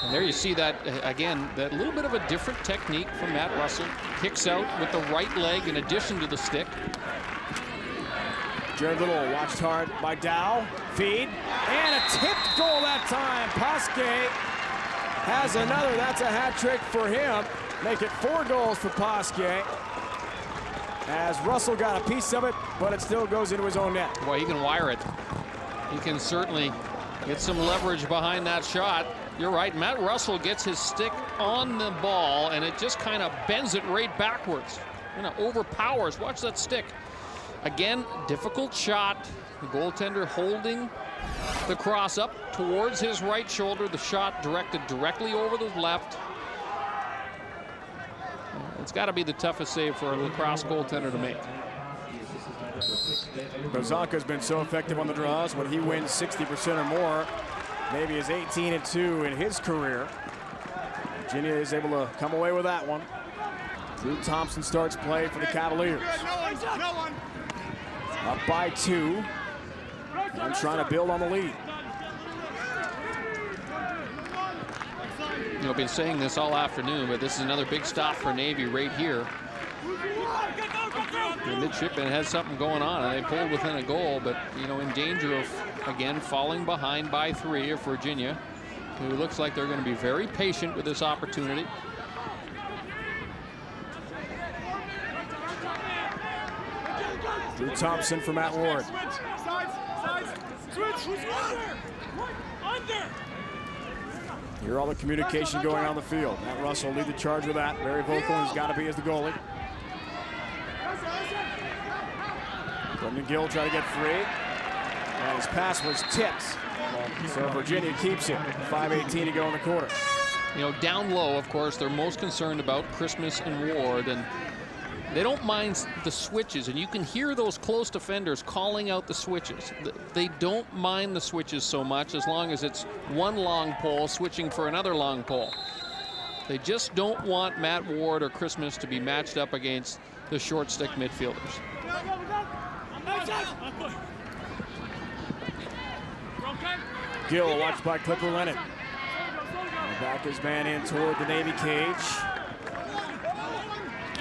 And there you see that, again, that little bit of a different technique from Matt Russell. Kicks out with the right leg in addition to the stick. Jared Little watched hard by Dow. Feed. And a tipped goal that time. Pasquet has another. That's a hat trick for him. Make it 4 goals for Pasquet. As Russell got a piece of it, but it still goes into his own net. Boy, he can wire it. He can certainly get some leverage behind that shot. You're right, Matt Russell gets his stick on the ball and it just kind of bends it right backwards. Overpowers, watch that stick. Again, difficult shot. The goaltender holding the cross up towards his right shoulder. The shot directed directly over the left. It's got to be the toughest save for a lacrosse goaltender to make. Bozanka's been so effective on the draws. When he wins 60% or more, Navy is 18-2 in his career. Virginia is able to come away with that one. Drew Thompson starts play for the Cavaliers. Up by 2 and trying to build on the lead. I've been saying this all afternoon, but this is another big stop for Navy right here. The midshipman has something going on, and they pulled within a goal, but in danger of again falling behind by 3 of Virginia, who looks like they're going to be very patient with this opportunity. Drew Thompson for Matt Ward. Hear all the communication going on the field. Matt Russell lead the charge with that. Very vocal, he's got to be as the goalie. Brendan Gill trying to get free. And his pass was tipped. So Virginia keeps it. 5:18 to go in the quarter. Down low, of course, they're most concerned about Christmas and Ward, and they don't mind the switches, and you can hear those close defenders calling out the switches. They don't mind the switches so much as long as it's one long pole switching for another long pole. They just don't want Matt Ward or Christmas to be matched up against the short stick midfielders. Gill watched by Clipper Lennon. Back his man in toward the Navy cage.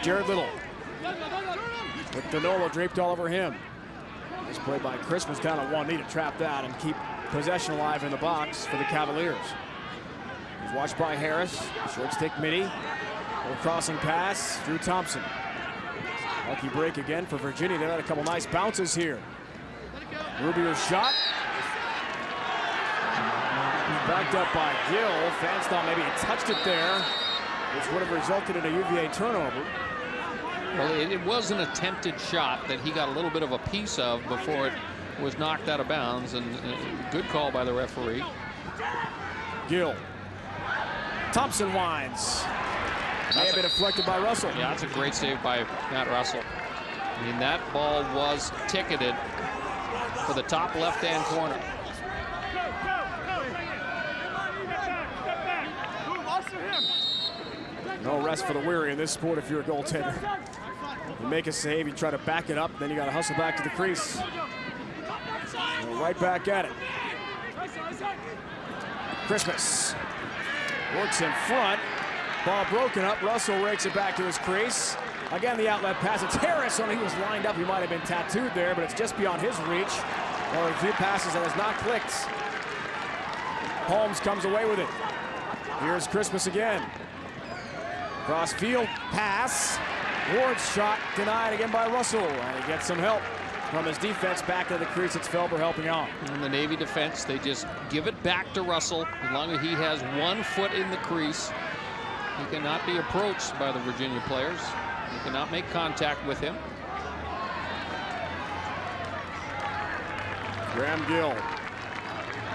Jared Little with Danola draped all over him. This play by Christmas down at 1. Need to trap that and keep possession alive in the box for the Cavaliers. He's watched by Harris. Short stick midi. Little crossing pass. Drew Thompson. Lucky break again for Virginia. They've had a couple nice bounces here. Rubio's shot. Backed up by Gill. Fans thought maybe he touched it there, which would have resulted in a UVA turnover. Well, it was an attempted shot that he got a little bit of a piece of before it was knocked out of bounds, and good call by the referee. Gill. Thompson winds. May have been deflected by Russell. Yeah, that's a great save by Matt Russell. I mean, that ball was ticketed for the top left-hand corner. No rest for the weary in this sport if you're a goaltender. You make a save, you try to back it up, then you got to hustle back to the crease. We're right back at it. Christmas works in front. Ball broken up. Russell rakes it back to his crease. Again, the outlet pass. It's Harris. He was lined up. He might have been tattooed there, but it's just beyond his reach. One of the few passes that has not clicked. Holmes comes away with it. Here's Christmas again. Cross field pass. Ward's shot denied again by Russell. And he gets some help from his defense back to the crease. It's Felber helping out. In the Navy defense, they just give it back to Russell. As long as he has 1 foot in the crease, he cannot be approached by the Virginia players. He cannot make contact with him. Graham Gill.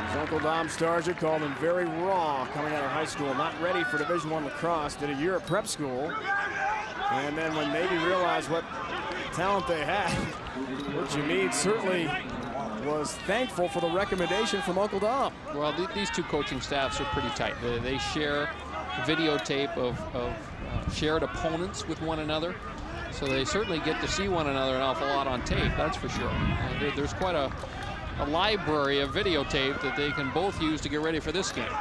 His Uncle Dom Starsia called him very raw coming out of high school. Not ready for Division I lacrosse. Did a year at prep school. And then when Navy realized what talent they had, Richie Meade certainly was thankful for the recommendation from Uncle Dom. Well, these two coaching staffs are pretty tight. They share videotape of shared opponents with one another. So they certainly get to see one another an awful lot on tape, that's for sure. There's quite a library of videotape that they can both use to get ready for this game.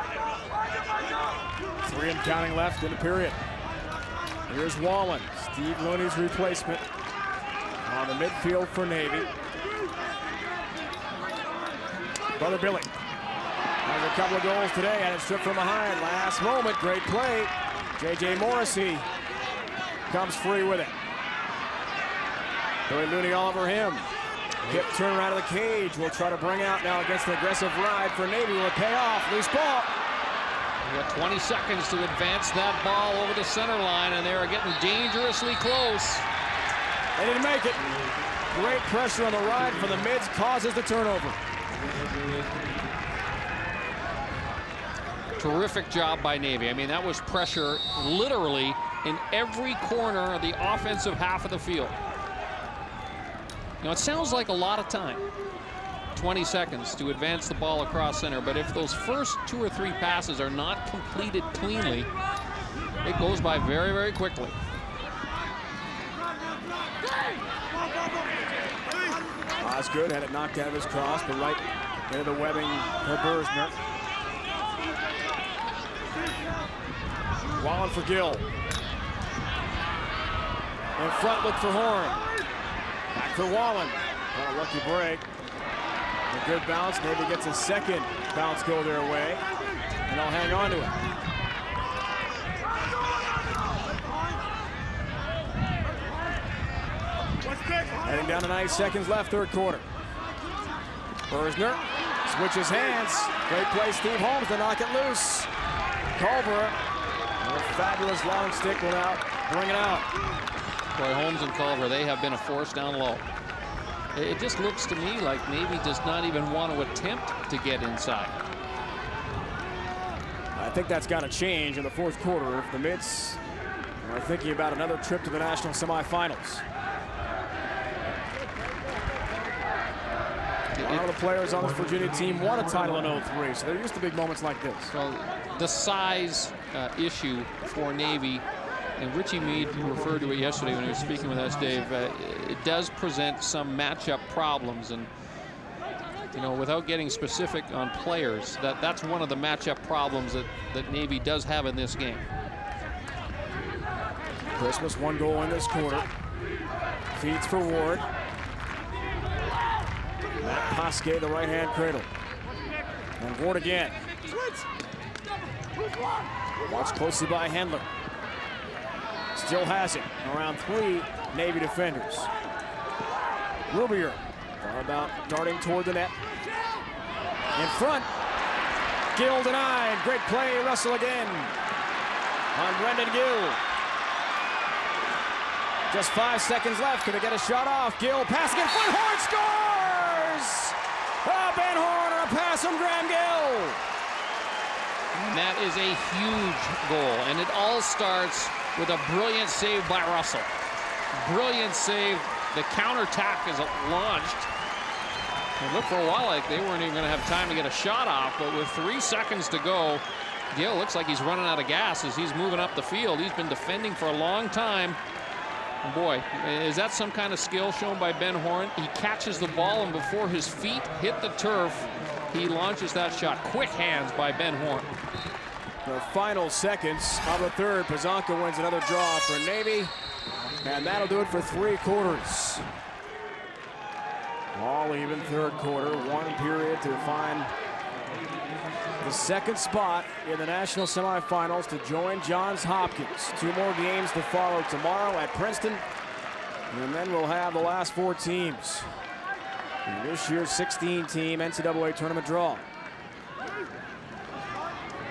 3 and counting left in the period. Here's Wallen, Steve Looney's replacement on the midfield for Navy. Brother Billy has a couple of goals today, and it's stripped from behind. Last moment, great play. J.J. Morrissey comes free with it. Billy Looney all over him. Hip turn around of the cage. We'll try to bring out now against the aggressive ride for Navy. Will it pay off? Loose ball. We got 20 seconds to advance that ball over the center line, and they are getting dangerously close. They didn't make it. Great pressure on the ride for the mids, causes the turnover. Terrific job by Navy. I mean, that was pressure literally in every corner of the offensive half of the field. You know, it sounds like a lot of time, 20 seconds to advance the ball across center, but if those first 2 or 3 passes are not completed cleanly, it goes by very, very quickly. Osgood had it knocked out of his cross, but right into the webbing for Bersner. Wallen for Gill. In front, look for Horn. Back for Wallen. Oh, a lucky break. A good bounce. Navy gets a second bounce go their way, and they'll hang on to it. Heading down to 90 seconds left, third quarter. Bersner switches hands. Great play, Steve Holmes to knock it loose. Culver, a fabulous long stick will now bring it out. Boy, Holmes and Culver, they have been a force down low. It just looks to me like Navy does not even want to attempt to get inside. I think that's got to change in the fourth quarter if the Mids are thinking about another trip to the national semifinals. A lot of the players on this Virginia team won a title in '03, so they're used to big moments like this. Well, the size issue for Navy, and Richie Meade referred to it yesterday when he was speaking with us, Dave, it does present some matchup problems. And, you know, without getting specific on players, that's one of the matchup problems that Navy does have in this game. Christmas, 1 goal in this quarter. Feeds for Ward. Matt Pasquet, the right-hand cradle. And Ward again. Watched closely by Hendler. Still has it. Around 3 Navy defenders. Rubier, thought about darting toward the net. In front. Gill denied. Great play. Russell again. On Brendan Gill. Just 5 seconds left. Can they get a shot off? Gill passing in front. Horn scores! Ben Horn on a pass from Graham Gill. And that is a huge goal. And it all starts with a brilliant save by Russell. Brilliant save. The counterattack is launched. It looked for a while like they weren't even going to have time to get a shot off, but with 3 seconds to go, Gill looks like he's running out of gas as he's moving up the field. He's been defending for a long time. Boy, is that some kind of skill shown by Ben Horn? He catches the ball, and before his feet hit the turf, he launches that shot. Quick hands by Ben Horn. The final seconds of the third. Pizanka wins another draw for Navy, and that'll do it for 3 quarters. All even third quarter, 1 period to find the second spot in the national semifinals to join Johns Hopkins. 2 more games to follow tomorrow at Princeton, and then we'll have the last 4 teams in this year's 16-team NCAA tournament draw.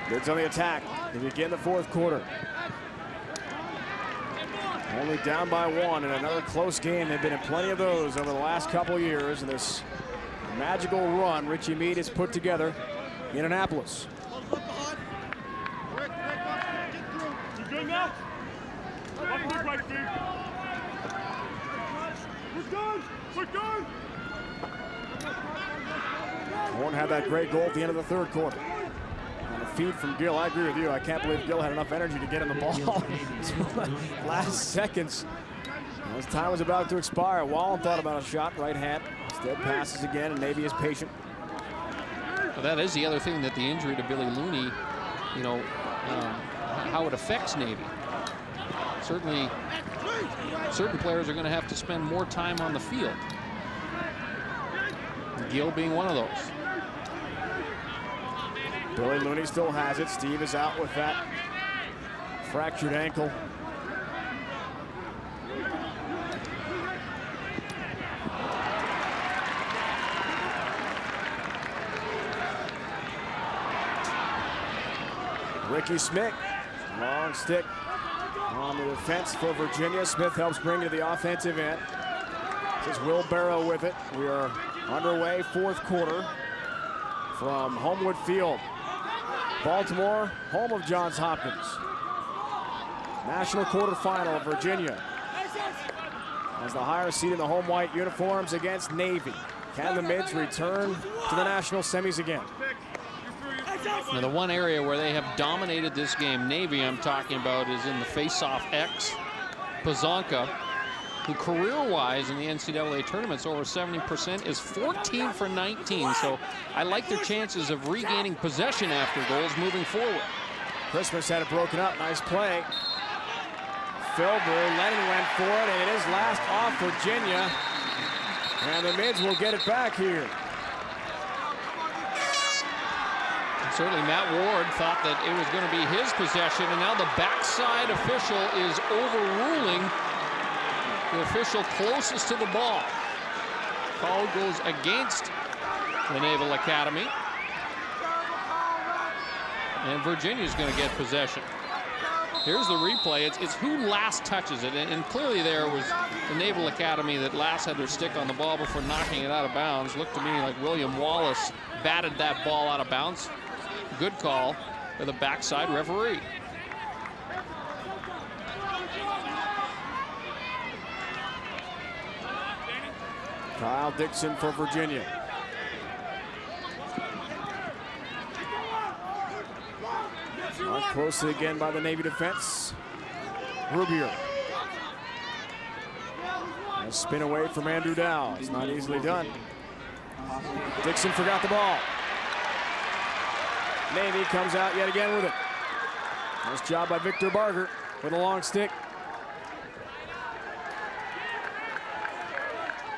Bids on the attack to begin the 4th quarter. Only down by 1 in another close game. They've been in plenty of those over the last couple years, and this magical run Richie Meade has put together in Annapolis. Won't have that great goal at the end of the 3rd quarter. On a feed from Gill. I agree with you. I can't believe Gill had enough energy to get him the ball. Last seconds. As time was about to expire, Wallen thought about a shot, right hand. Instead passes again, and Navy is patient. Well, that is the other thing, that the injury to Billy Looney, you know, how it affects Navy. Certainly, certain players are going to have to spend more time on the field. Gill being one of those. Billy Looney still has it. Steve is out with that fractured ankle. Ricky Smith, long stick on the defense for Virginia. Smith helps bring to the offensive end. This is Will Barrow with it. We are underway, 4th quarter from Homewood Field. Baltimore, home of Johns Hopkins. National quarterfinal of Virginia as the higher seed in the home white uniforms against Navy. Can the Mids return to the national semis again? Now, the one area where they have dominated this game, Navy I'm talking about, is in the face-off X. Pizanka, who career-wise in the NCAA tournaments over 70%, is 14 for 19. So I like their chances of regaining possession after goals moving forward. Christmas had it broken up. Nice play. Filbert, Lennon went for it, and it is last off Virginia. And the Mids will get it back here. Certainly Matt Ward thought that it was going to be his possession, and now the backside official is overruling the official closest to the ball. Call goes against the Naval Academy, and Virginia's going to get possession. Here's the replay. It's who last touches it, and clearly there was the Naval Academy that last had their stick on the ball before knocking it out of bounds. Looked to me like William Wallace batted that ball out of bounds. Good call for the backside referee. Kyle Dixon for Virginia. Marked closely again by the Navy defense. Rubier. A spin away from Andrew Dow. It's not easily done. Dixon forgot the ball. Navy comes out yet again with it. Nice job by Victor Barger with a long stick.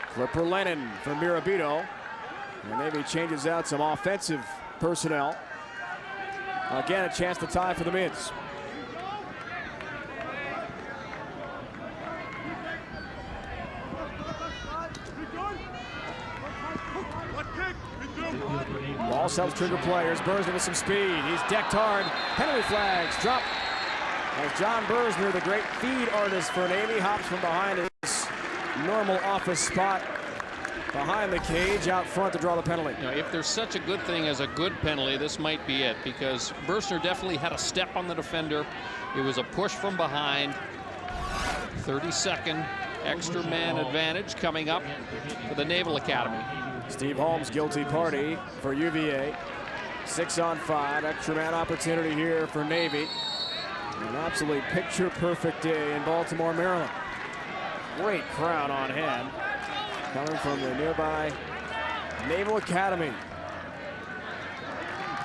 Flipper Lennon for Mirabito. And Navy changes out some offensive personnel. Again, a chance to tie for the Mids. Walsh helps trigger players. Bursner with some speed. He's decked hard. Penalty flags drop. As John Bursner, the great feed artist for Navy, hops from behind his normal office spot behind the cage out front to draw the penalty. You know, if there's such a good thing as a good penalty, this might be it, because Bursner definitely had a step on the defender. It was a push from behind. 30-second extra man advantage coming up for the Naval Academy. Steve Holmes, guilty party for UVA. 6-on-5, extra man opportunity here for Navy. An absolutely picture-perfect day in Baltimore, Maryland. great crowd on hand coming from the nearby Naval Academy.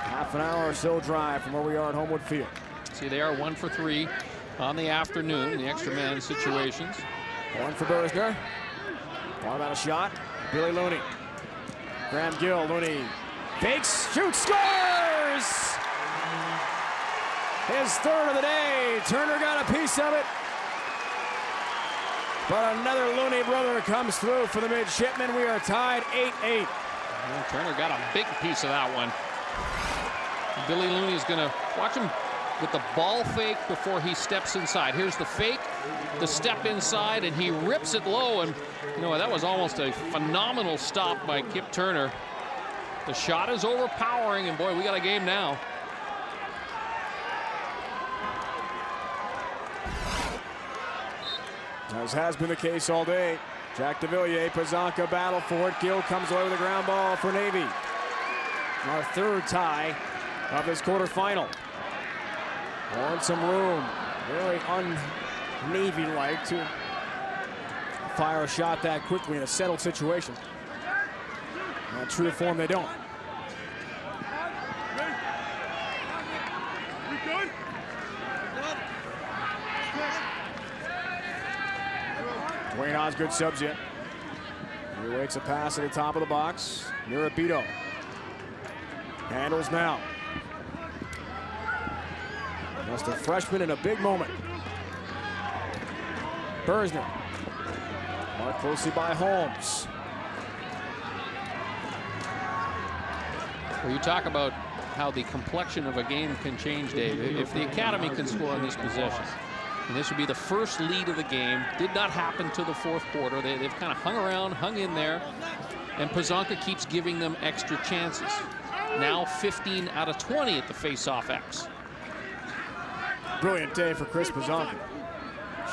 Half an hour or so drive from where we are at Homewood Field. See, they are 1 for 3 on the afternoon, the extra man situations. One for Bersner. Thought about a shot. Billy Looney. Graham Gill. Looney fakes, shoots, scores! His third of the day. Turner got a piece of it. But another Looney brother comes through for the midshipmen. We are tied 8-8. Well, Turner got a big piece of that one. Billy Looney is going to watch him with the ball fake before he steps inside. Here's the fake, the step inside, and he rips it low. And you know, that was almost a phenomenal stop by Kip Turner. The shot is overpowering, and boy, we got a game now. As has been the case all day. Jack DeVilliers, Pazanka battle for it. Gill comes away with a ground ball for Navy. Our third tie of this quarterfinal. Want some room. Very un-Navy-like to fire a shot that quickly in a settled situation. Not true to form, they don't. Dwayne Osgood subs in. He waits a pass at the top of the box. Mirabito handles now. Just a freshman in a big moment. Bersner. Marked closely by Holmes. Well, you talk about how the complexion of a game can change, Dave. If the Academy can score in this possession, and this would be the first lead of the game, did not happen to the fourth quarter. They've kind of hung around, hung in there, and Pazanka keeps giving them extra chances. Now 15 out of 20 at the face-off X. Brilliant day for Chris Pazanka,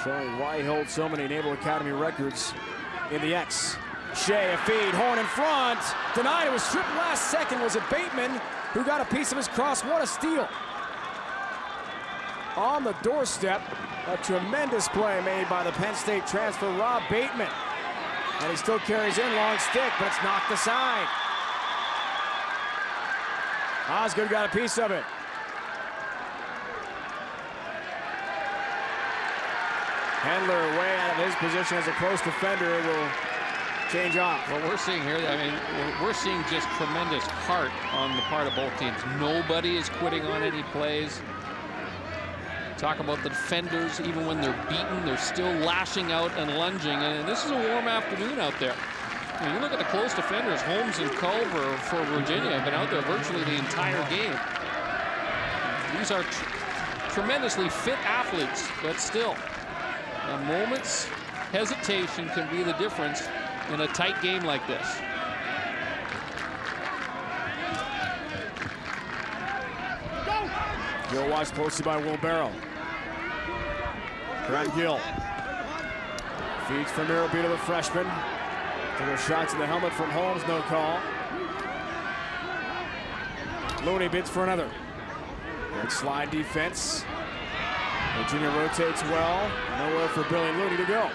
showing why he holds so many Naval Academy records in the X. Shea, a feed, Horn in front, denied. It was stripped last second. Was it Bateman who got a piece of his cross? What a steal. On the doorstep, a tremendous play made by the Penn State transfer, Rob Bateman. And he still carries in, long stick, but it's knocked aside. Osgood got a piece of it. Handler way out of his position as a close defender will change off. What we're seeing here, I mean, we're seeing just tremendous heart on the part of both teams. Nobody is quitting on any plays. Talk about the defenders, even when they're beaten, they're still lashing out and lunging. And this is a warm afternoon out there. I mean, you look at the close defenders, Holmes and Culver for Virginia have been out there virtually the entire game. These are tremendously fit athletes, but still, a moment's hesitation can be the difference in a tight game like this. Gill watched closely by Will Barrow. Graham Gill feeds from Mirabito, the freshman. Took a shots in the helmet from Holmes, no call. Looney bids for another. Good slide defense. Virginia rotates well. Nowhere for Billy Looney to go.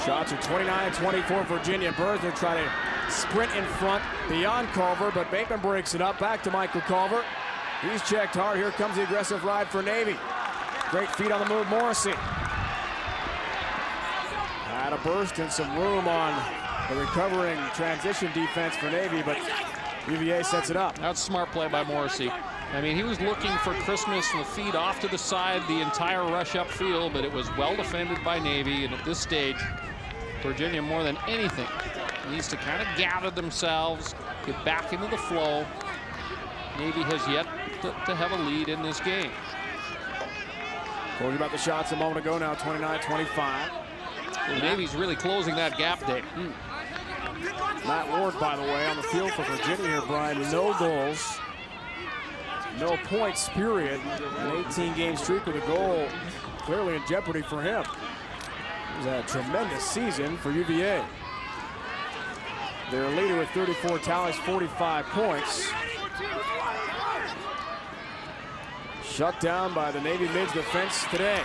Shots are 29-24 Virginia. Bersner try to sprint in front beyond Culver, but Bateman breaks it up. Back to Michael Culver. He's checked hard. Here comes the aggressive ride for Navy. Great feet on the move, Morrissey. Had a burst and some room on the recovering transition defense for Navy, but UVA sets it up. That's smart play by Morrissey. I mean, he was looking for Christmas and the feed off to the side, the entire rush upfield, but it was well defended by Navy. And at this stage, Virginia, more than anything, needs to kind of gather themselves, get back into the flow. Navy has yet to have a lead in this game. Told you about the shots a moment ago now, 29-25. Well, Navy's really closing that gap, Dave. Matt Ward, by the way, on the field for Virginia here, Brian. No goals, no points, period. An 18-game streak with a goal clearly in jeopardy for him. It was a tremendous season for UVA. Their leader with 34 tallies, 45 points. Shut down by the Navy Mids defense today.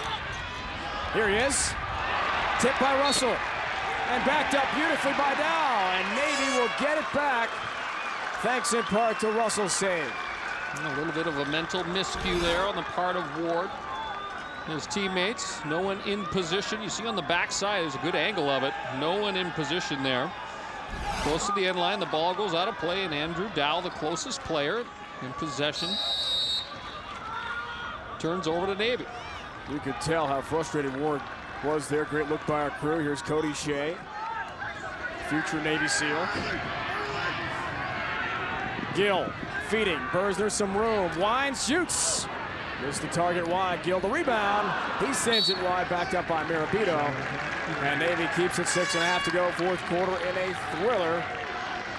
Here he is. Tipped by Russell. And backed up beautifully by Dow. And Navy will get it back. Thanks in part to Russell's save. A little bit of a mental miscue there on the part of Ward. His teammates, no one in position. You see on the backside, there's a good angle of it. No one in position there. Close to the end line, the ball goes out of play, and Andrew Dow, the closest player in possession, turns over to Navy. You could tell how frustrated Ward was there. Great look by our crew. Here's Cody Shea, future Navy SEAL. Gill feeding Bersner some room. Wines, shoots. Missed the target wide. Gill the rebound. He sends it wide, backed up by Mirabito. And Navy keeps it 6.5 to go, fourth quarter in a thriller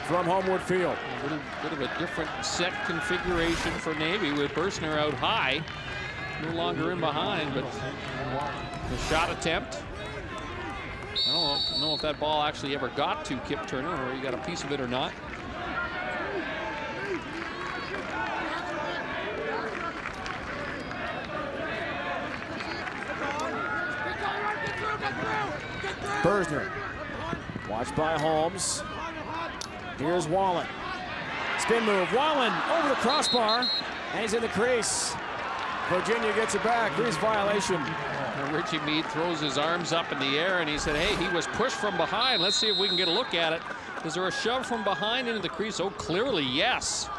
from Homewood Field. A little bit of a different set configuration for Navy with Bersner out high. No longer in behind, but the shot attempt. I don't know if that ball actually ever got to Kip Turner, or he got a piece of it or not. Bersner, watched by Holmes. Here's Wallen. Spin move, Wallen over the crossbar, and he's in the crease. Virginia gets it back, crease violation. And Richie Meade throws his arms up in the air, and he said, hey, he was pushed from behind. Let's see if we can get a look at it. Is there a shove from behind into the crease? Oh, clearly, yes.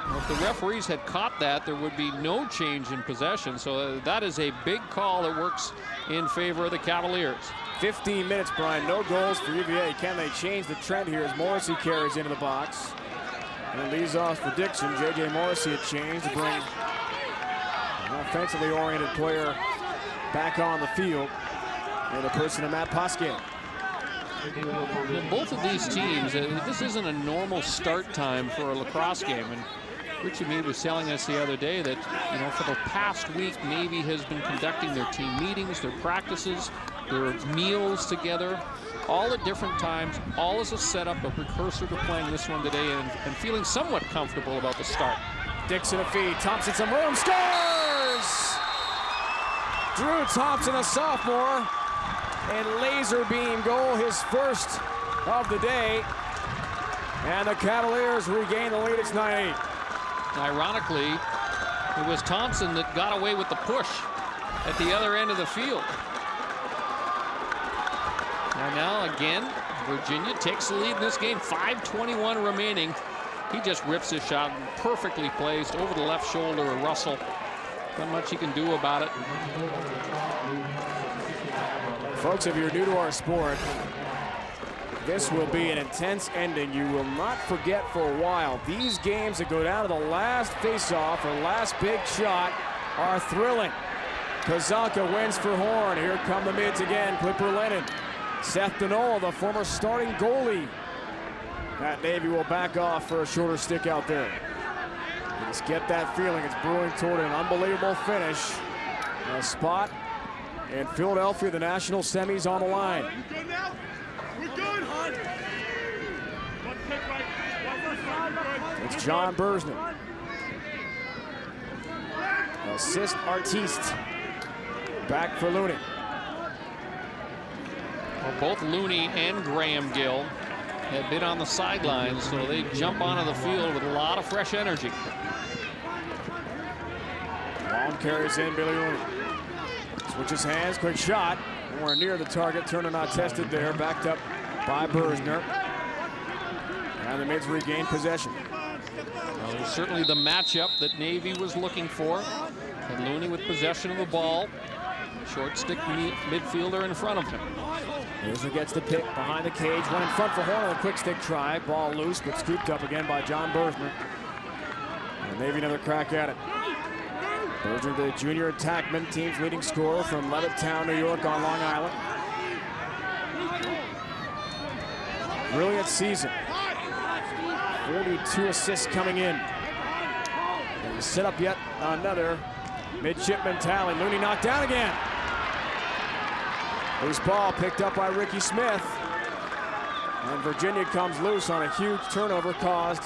Well, if the referees had caught that, there would be no change in possession. So that is a big call that works in favor of the Cavaliers. 15 minutes, Brian. No goals for UVA. Can they change the trend here as Morrissey carries into the box? And it leads off for Dixon. J.J. Morrissey had changed to bring an offensively oriented player back on the field. And a person of Matt Poskett. Well, both of these teams, this isn't a normal start time for a lacrosse game. And Richie Meade was telling us the other day that, you know, for the past week, Navy has been conducting their team meetings, their practices, their meals together, all at different times, all as a setup, a precursor to playing this one today, and feeling somewhat comfortable about the start. Dixon a feed, Thompson some room, scores! Drew Thompson, a sophomore, and laser beam goal, his first of the day. And the Cavaliers regain the lead, it's 9-8. Ironically, it was Thompson that got away with the push at the other end of the field. And now again, Virginia takes the lead in this game. 5:21 remaining. He just rips his shot, perfectly placed over the left shoulder of Russell. Not much he can do about it. Folks, if you're new to our sport, this will be an intense ending. You will not forget for a while. These games that go down to the last face-off or last big shot are thrilling. Kazanka wins for Horn. Here come the mids again. Clipper Lennon. Seth Denola, the former starting goalie at Navy, will back off for a shorter stick out there. You just get that feeling it's brewing toward an unbelievable finish. A spot in Philadelphia, the national semis on the line. It's John Bersner. Assist artiste. Back for Looney. Well, both Looney and Graham Gill have been on the sidelines, so they jump onto the field with a lot of fresh energy. Long carries in, Billy Looney. Switches hands, quick shot. Nowhere near the target. Turner not tested there. Backed up by Bersner. And the mids regain possession. Well, it was certainly the matchup that Navy was looking for. And Looney with possession of the ball. Short stick midfielder in front of him. Bersner gets the pick behind the cage. One in front for Horn on a quick stick try. Ball loose, but scooped up again by John Bersner. And Navy another crack at it. Bersner, the junior attackman, team's leading scorer from Levittown, New York on Long Island. Brilliant season. 42 assists coming in. And we set up yet another midshipman tally. Looney knocked down again. Loose ball picked up by Ricky Smith. And Virginia comes loose on a huge turnover caused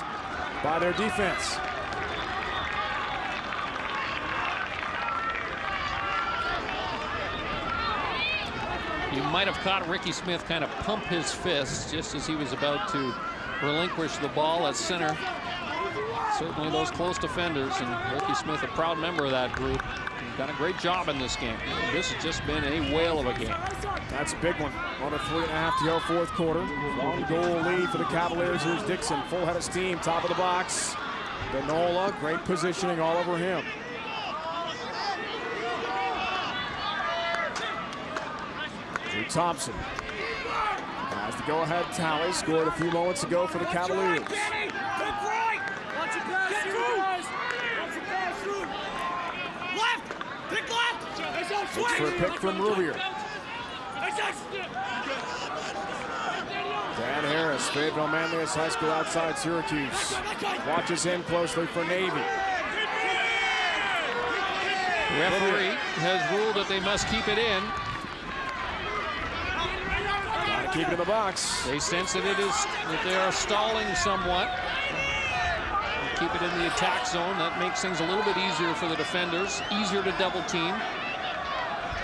by their defense. might have caught Ricky Smith kind of pump his fist just as he was about to relinquish the ball at center. Certainly those close defenders, and Ricky Smith, a proud member of that group, done a great job in this game. This has just been a whale of a game. That's a big one. Under 3.5 to go, fourth quarter. Long goal lead for the Cavaliers. Here's Dixon, full head of steam, top of the box. Denola, great positioning all over him. Drew Thompson has the go-ahead tally, scored a few moments ago for the Cavaliers. Looks for a pick from Rubier. Dan Harris, Fayetteville Manlius High School outside Syracuse. Watches him closely for Navy. The referee has ruled that they must keep it in. Gotta keep it in the box. They sense that they are stalling somewhat. Keep it in the attack zone. That makes things a little bit easier for the defenders, easier to double team.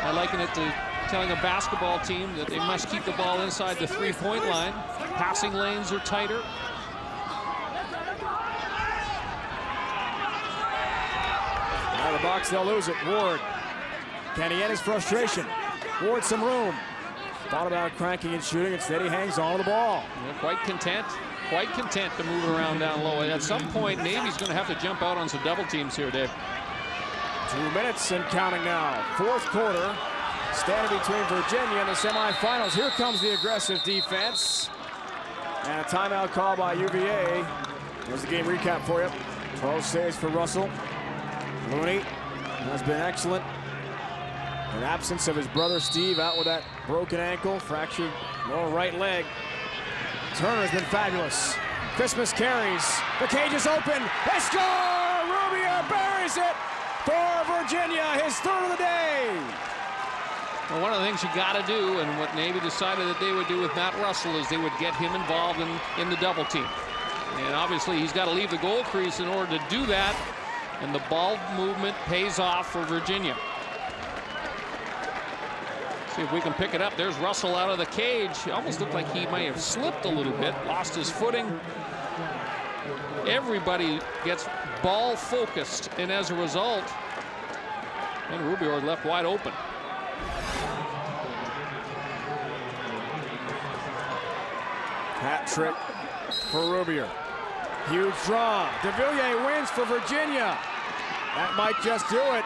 I liken it to telling a basketball team that they must keep the ball inside the three-point line. Passing lanes are tighter. Out of the box, they'll lose it. Ward. Can he end his frustration? Ward some room. Thought about cranking and shooting. Instead, he hangs on to the ball. Yeah, quite content to move it around down low. And at some point, Navy's going to have to jump out on some double teams here, Dave. 2 minutes and counting now. Fourth quarter. Standing between Virginia and the semifinals. Here comes the aggressive defense. And a timeout call by UVA. There's the game recap for you. 12 saves for Russell. Looney has been excellent. In absence of his brother Steve, out with that broken ankle, fractured lower right leg. Turner's been fabulous. Christmas carries. The cage is open. They score! Rubier buries it for Virginia, his third of the day. Well, one of the things you got to do, and what Navy decided that they would do with Matt Russell, is they would get him involved in the double team. And obviously, he's got to leave the goal crease in order to do that. And the ball movement pays off for Virginia. See if we can pick it up. There's Russell out of the cage. It almost looked like he might have slipped a little bit, lost his footing. Everybody gets ball focused, and as a result, and Rubier left wide open. Hat trick for Rubier. Huge draw. De Villiers wins for Virginia. That might just do it.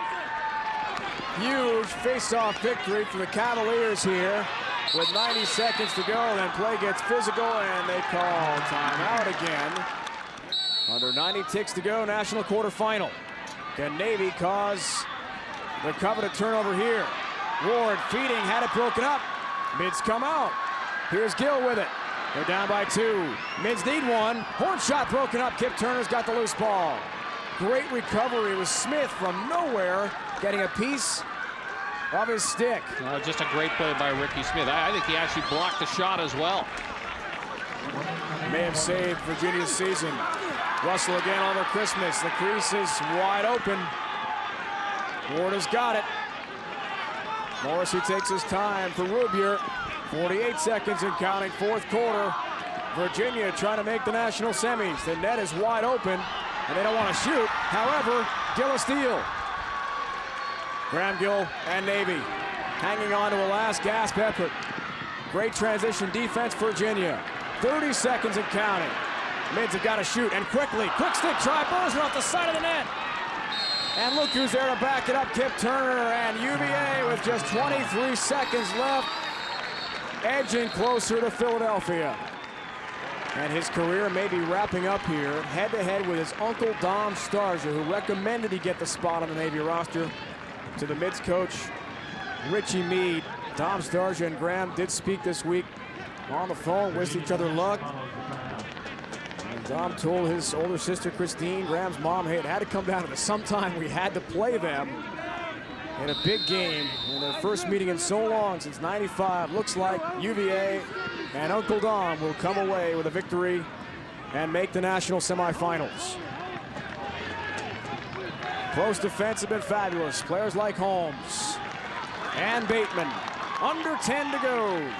Huge face-off victory for the Cavaliers here with 90 seconds to go. Then play gets physical and they call timeout again. Under 90 ticks to go, national quarterfinal. Can Navy cause the coveted turnover here? Ward feeding, had it broken up. Mids come out. Here's Gill with it. They're down by 2. Mids need one. Horn shot broken up. Kip Turner's got the loose ball. Great recovery with Smith from nowhere, getting a piece of his stick. Just a great play by Ricky Smith. I think he actually blocked the shot as well. May have saved Virginia's season. Russell again on their Christmas. The crease is wide open. Ward has got it. Morrissey takes his time for Rubier. 48 seconds and counting, fourth quarter. Virginia trying to make the national semis. The net is wide open, and they don't want to shoot. However, Gill a steal. Graham Gill and Navy hanging on to a last gasp effort. Great transition defense, Virginia. 30 seconds and counting. Mids have got to shoot, and quickly. Quick stick try, Bergeron off the side of the net. And look who's there to back it up, Kip Turner, and UVA with just 23 seconds left, edging closer to Philadelphia. And his career may be wrapping up here, head-to-head with his uncle Dom Starsia, who recommended he get the spot on the Navy roster, to the Mids coach, Richie Meade. Dom Starsia and Graham did speak this week on the phone, wished each other luck. And Dom told his older sister, Christine, Graham's mom, hey, it had to come down to this. Sometime we had to play them in a big game in their first meeting in so long, since '95. Looks like UVA and Uncle Dom will come away with a victory and make the national semifinals. Close defense have been fabulous. Players like Holmes and Bateman Under 10 to go.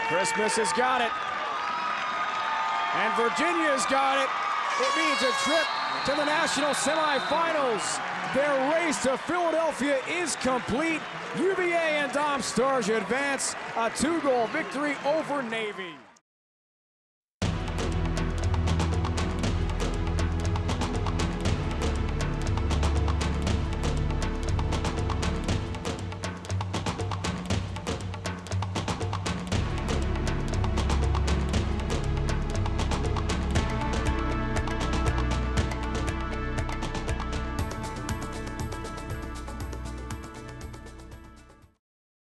Christmas has got it. And Virginia's got it. It means a trip to the national semifinals. Their race to Philadelphia is complete. UVA and Dom Starsia advance a 2-goal victory over Navy.